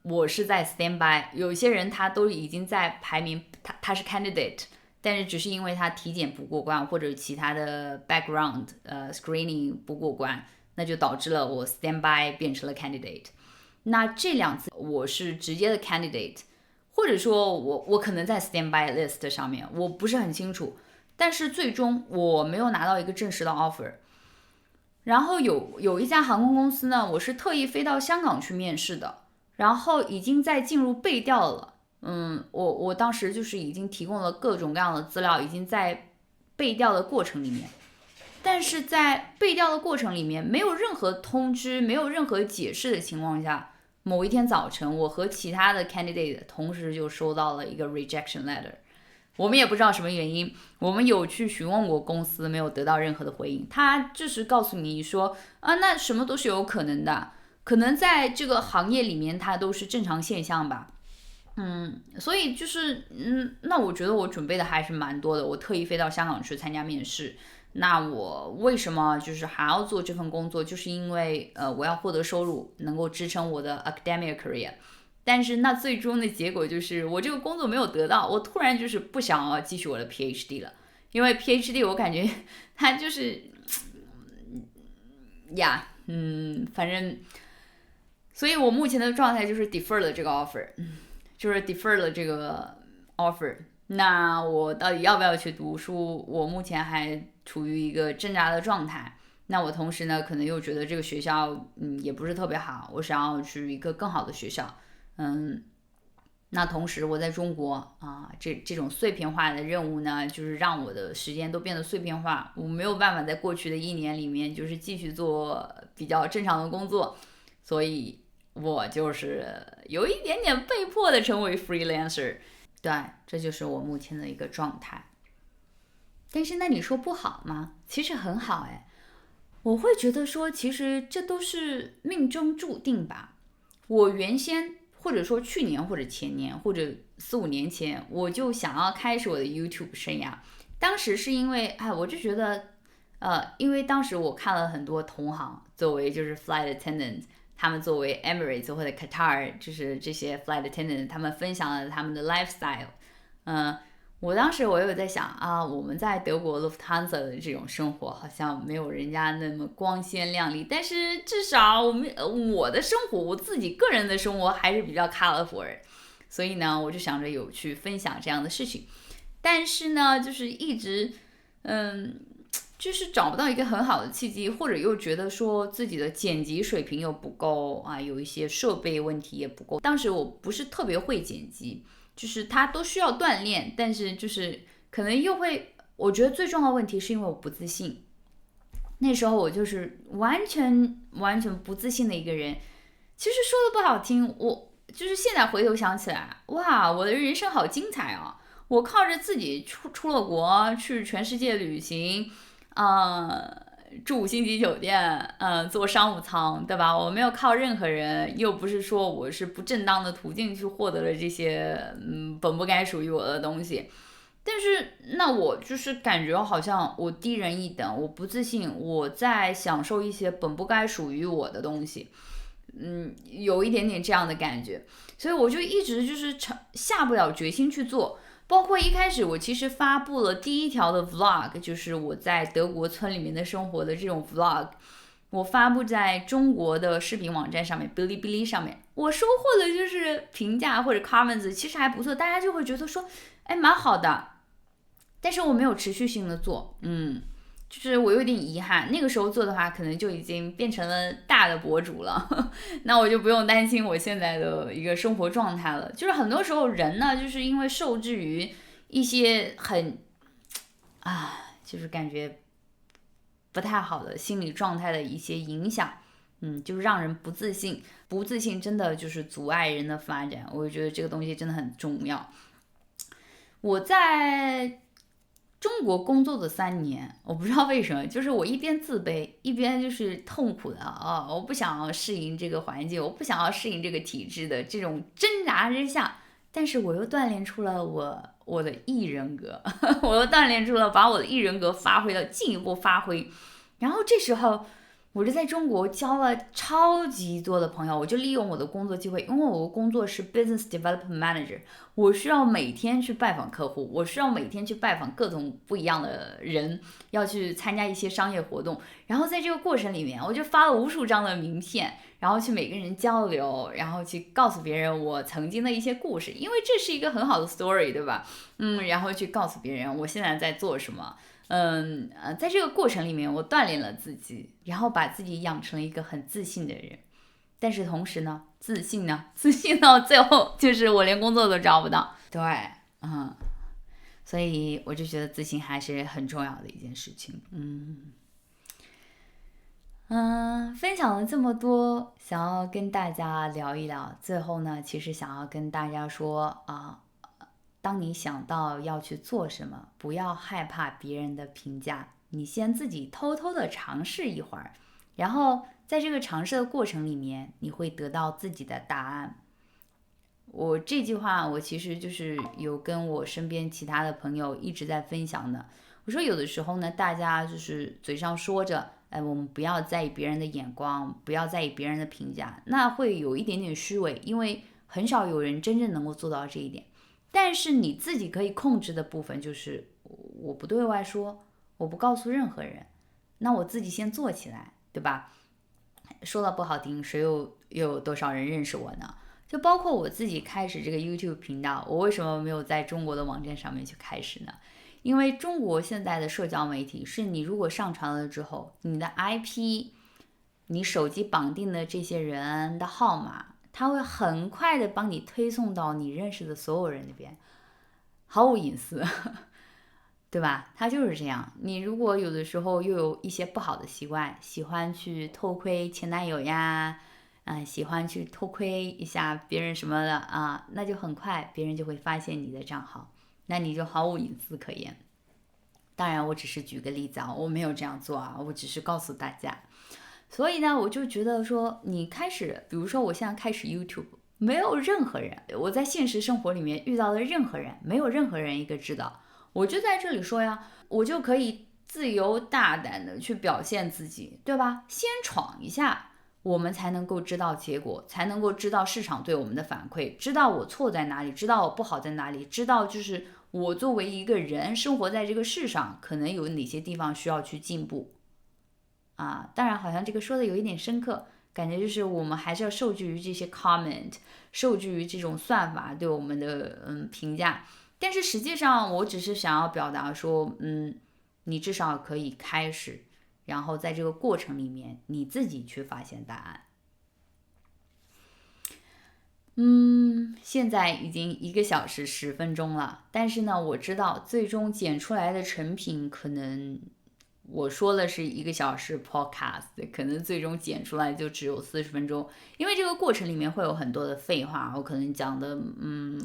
我是在 standby， 有些人他都已经在排名，他是 candidate。但是只是因为他体检不过关，或者其他的 background screening 不过关，那就导致了我 standby 变成了 candidate。那这2次我是直接的 candidate， 或者说我可能在 standby list 上面，我不是很清楚。但是最终我没有拿到一个正式的 offer。然后有一家航空公司呢，我是特意飞到香港去面试的，然后已经在进入备调了。我当时就是已经提供了各种各样的资料，已经在备调的过程里面，但是在备调的过程里面没有任何通知，没有任何解释的情况下，某一天早晨，我和其他的 candidate 同时就收到了一个 rejection letter。我们也不知道什么原因，我们有去询问过公司，没有得到任何的回应。他就是告诉你说那什么都是有可能的，可能在这个行业里面它都是正常现象吧。所以就是那我觉得我准备的还是蛮多的，我特意飞到香港去参加面试。那我为什么就是还要做这份工作？就是因为我要获得收入，能够支撑我的 academic career。但是那最终的结果就是我这个工作没有得到，我突然就是不想要继续我的 PhD 了，因为 PhD 我感觉它就是反正，所以我目前的状态就是 defer 了这个 offer。就是 defer 了这个 offer。那我到底要不要去读书？我目前还处于一个挣扎的状态。那我同时呢，可能又觉得这个学校也不是特别好，我想要去一个更好的学校。那同时我在中国这种碎片化的任务呢，就是让我的时间都变得碎片化，我没有办法在过去的1年里面就是继续做比较正常的工作，所以我就是有一点点被迫的成为 freelancer。 对，这就是我目前的一个状态。但是那你说不好吗？其实很好哎，我会觉得说其实这都是命中注定吧。我原先或者说去年或者前年或者4、5年前，我就想要开始我的 YouTube 生涯。当时是因为我就觉得因为当时我看了很多同行作为就是 flight attendant，他们作为 Emirates 或者 Qatar， 就是这些 flight attendant， 他们分享了他们的 lifestyle。我当时我有在想我们在德国 Lufthansa 的这种生活好像没有人家那么光鲜亮丽，但是至少我的生活，我自己个人的生活还是比较 colorful。所以呢，我就想着有去分享这样的事情，但是呢，就是一直就是找不到一个很好的契机，或者又觉得说自己的剪辑水平又不够有一些设备问题也不够。当时我不是特别会剪辑，就是它都需要锻炼，但是就是可能又会，我觉得最重要的问题是因为我不自信。那时候我就是完全不自信的一个人，其实说的不好听，我就是现在回头想起来，哇，我的人生好精彩啊！我靠着自己出了国，去全世界旅行，住5星级酒店，坐商务舱，对吧？我没有靠任何人，又不是说我是不正当的途径去获得了这些本不该属于我的东西。但是那我就是感觉好像我低人一等，我不自信，我在享受一些本不该属于我的东西。有一点点这样的感觉，所以我就一直就是下不了决心去做。包括一开始我其实发布了第一条的 vlog， 就是我在德国村里面的生活的这种 vlog， 我发布在中国的视频网站上面，哔哩哔哩上面，我收获的就是评价或者 comments， 其实还不错，大家就会觉得说，哎，蛮好的。但是我没有持续性的做，就是我有点遗憾，那个时候做的话，可能就已经变成了大的博主了，那我就不用担心我现在的一个生活状态了。就是很多时候人呢，就是因为受制于一些就是感觉不太好的心理状态的一些影响，就是让人不自信，不自信真的就是阻碍人的发展。我觉得这个东西真的很重要。我在中国工作的3年，我不知道为什么，就是我一边自卑，一边就是痛苦的我不想要适应这个环境，我不想要适应这个体制的这种挣扎之下，但是我又锻炼出了我的 E 人格，我又锻炼出了把我的 E 人格进一步发挥，然后这时候。我就在中国交了超级多的朋友，我就利用我的工作机会，因为我的工作是 Business Development Manager， 我需要每天去拜访客户，我需要每天去拜访各种不一样的人，要去参加一些商业活动，然后在这个过程里面，我就发了无数张的名片，然后去每个人交流，然后去告诉别人我曾经的一些故事，因为这是一个很好的 story， 对吧？然后去告诉别人我现在在做什么。在这个过程里面，我锻炼了自己，然后把自己养成了一个很自信的人。但是同时呢，自信到最后就是我连工作都找不到。对，所以我就觉得自信还是很重要的一件事情。分享了这么多，想要跟大家聊一聊。最后呢，其实想要跟大家说当你想到要去做什么，不要害怕别人的评价，你先自己偷偷的尝试一会儿，然后在这个尝试的过程里面，你会得到自己的答案。我这句话，我其实就是有跟我身边其他的朋友一直在分享的。我说有的时候呢，大家就是嘴上说着，我们不要在意别人的眼光，不要在意别人的评价，那会有一点点虚伪，因为很少有人真正能够做到这一点。但是你自己可以控制的部分就是我不对外说，我不告诉任何人，那我自己先做起来，对吧？说的不好听，谁又有多少人认识我呢？就包括我自己开始这个 YouTube 频道，我为什么没有在中国的网站上面去开始呢？因为中国现在的社交媒体是你如果上传了之后，你的 IP， 你手机绑定的这些人的号码，他会很快的帮你推送到你认识的所有人那边，毫无隐私，对吧？他就是这样。你如果有的时候又有一些不好的习惯，喜欢去偷窥前男友呀，喜欢去偷窥一下别人什么的那就很快别人就会发现你的账号，那你就毫无隐私可言。当然，我只是举个例子我没有这样做我只是告诉大家。所以呢，我就觉得说，你开始，比如说我现在开始 YouTube，没有任何人，我在现实生活里面遇到的任何人，没有任何人一个知道。我就在这里说呀，我就可以自由大胆的去表现自己，对吧？先闯一下，我们才能够知道结果，才能够知道市场对我们的反馈，知道我错在哪里，知道我不好在哪里，知道就是我作为一个人生活在这个世上，可能有哪些地方需要去进步。当然好像这个说的有一点深刻，感觉就是我们还是要受制于这些 comment， 受制于这种算法对我们的评价。但是实际上我只是想要表达说，你至少可以开始，然后在这个过程里面你自己去发现答案。现在已经1个小时10分钟了，但是呢，我知道最终剪出来的成品可能我说的是1个小时 podcast， 可能最终剪出来就只有40分钟，因为这个过程里面会有很多的废话，我可能讲的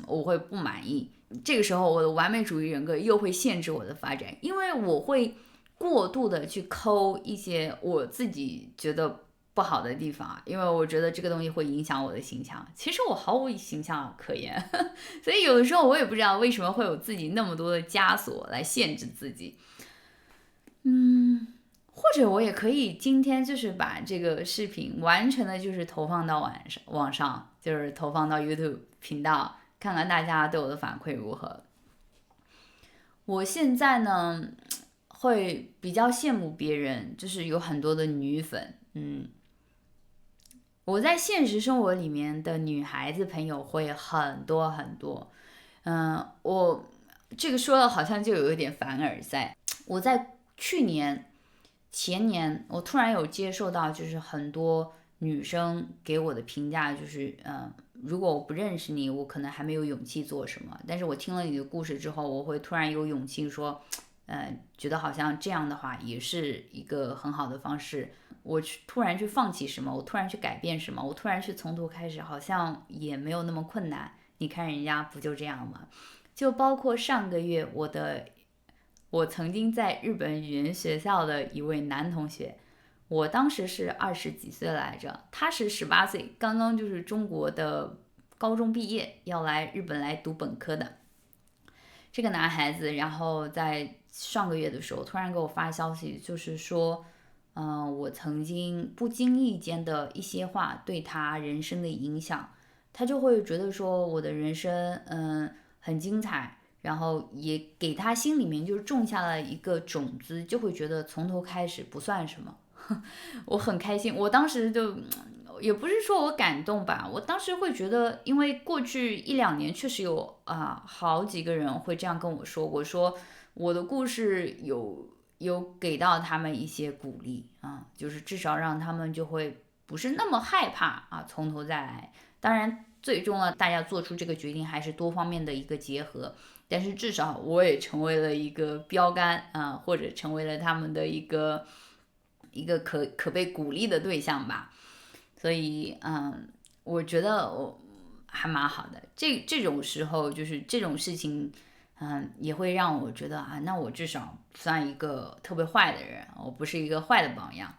我会不满意，这个时候我的完美主义人格又会限制我的发展，因为我会过度的去抠一些我自己觉得不好的地方，因为我觉得这个东西会影响我的形象。其实我毫无形象可言，所以有的时候我也不知道为什么会有自己那么多的枷锁来限制自己。或者我也可以今天就是把这个视频完全的就是投放到网上，就是投放到 YouTube 频道，看看大家对我的反馈如何。我现在呢会比较羡慕别人，就是有很多的女粉，我在现实生活里面的女孩子朋友会很多很多，我这个说的好像就有一点凡尔赛。我在去年、前年，我突然有接受到，就是很多女生给我的评价，就是如果我不认识你，我可能还没有勇气做什么，但是我听了你的故事之后，我会突然有勇气说，觉得好像这样的话也是一个很好的方式。我突然去放弃什么，我突然去改变什么，我突然去从头开始，好像也没有那么困难。你看人家不就这样吗？就包括上个月我曾经在日本语言学校的一位男同学，我当时是20几岁来着，他是18岁，刚刚就是中国的高中毕业，要来日本来读本科的。这个男孩子，然后在上个月的时候突然给我发消息，就是说，我曾经不经意间的一些话对他人生的影响，他就会觉得说我的人生，很精彩，然后也给他心里面就是种下了一个种子，就会觉得从头开始不算什么。我很开心，我当时就也不是说我感动吧，我当时会觉得，因为过去1、2年确实有好几个人会这样跟我说，我说我的故事有给到他们一些鼓励啊，就是至少让他们就会不是那么害怕啊，从头再来。当然，最终呢，大家做出这个决定还是多方面的一个结合，但是至少我也成为了一个标杆啊，或者成为了他们的一个可被鼓励的对象吧。所以我觉得我还蛮好的。这种时候就是这种事情，也会让我觉得那我至少不算一个特别坏的人，我不是一个坏的榜样。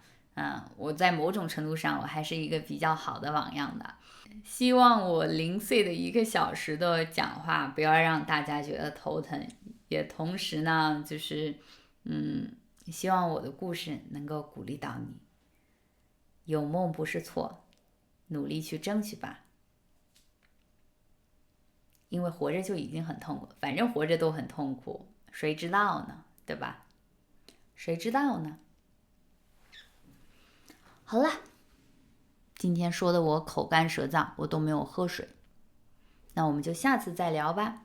我在某种程度上我还是一个比较好的榜样的。希望我零碎的1个小时的讲话不要让大家觉得头疼，也同时呢，就是希望我的故事能够鼓励到你。有梦不是错，努力去争取吧。因为活着就已经很痛苦，反正活着都很痛苦，谁知道呢？对吧？谁知道呢？好了，今天说的我口干舌燥，我都没有喝水，那我们就下次再聊吧。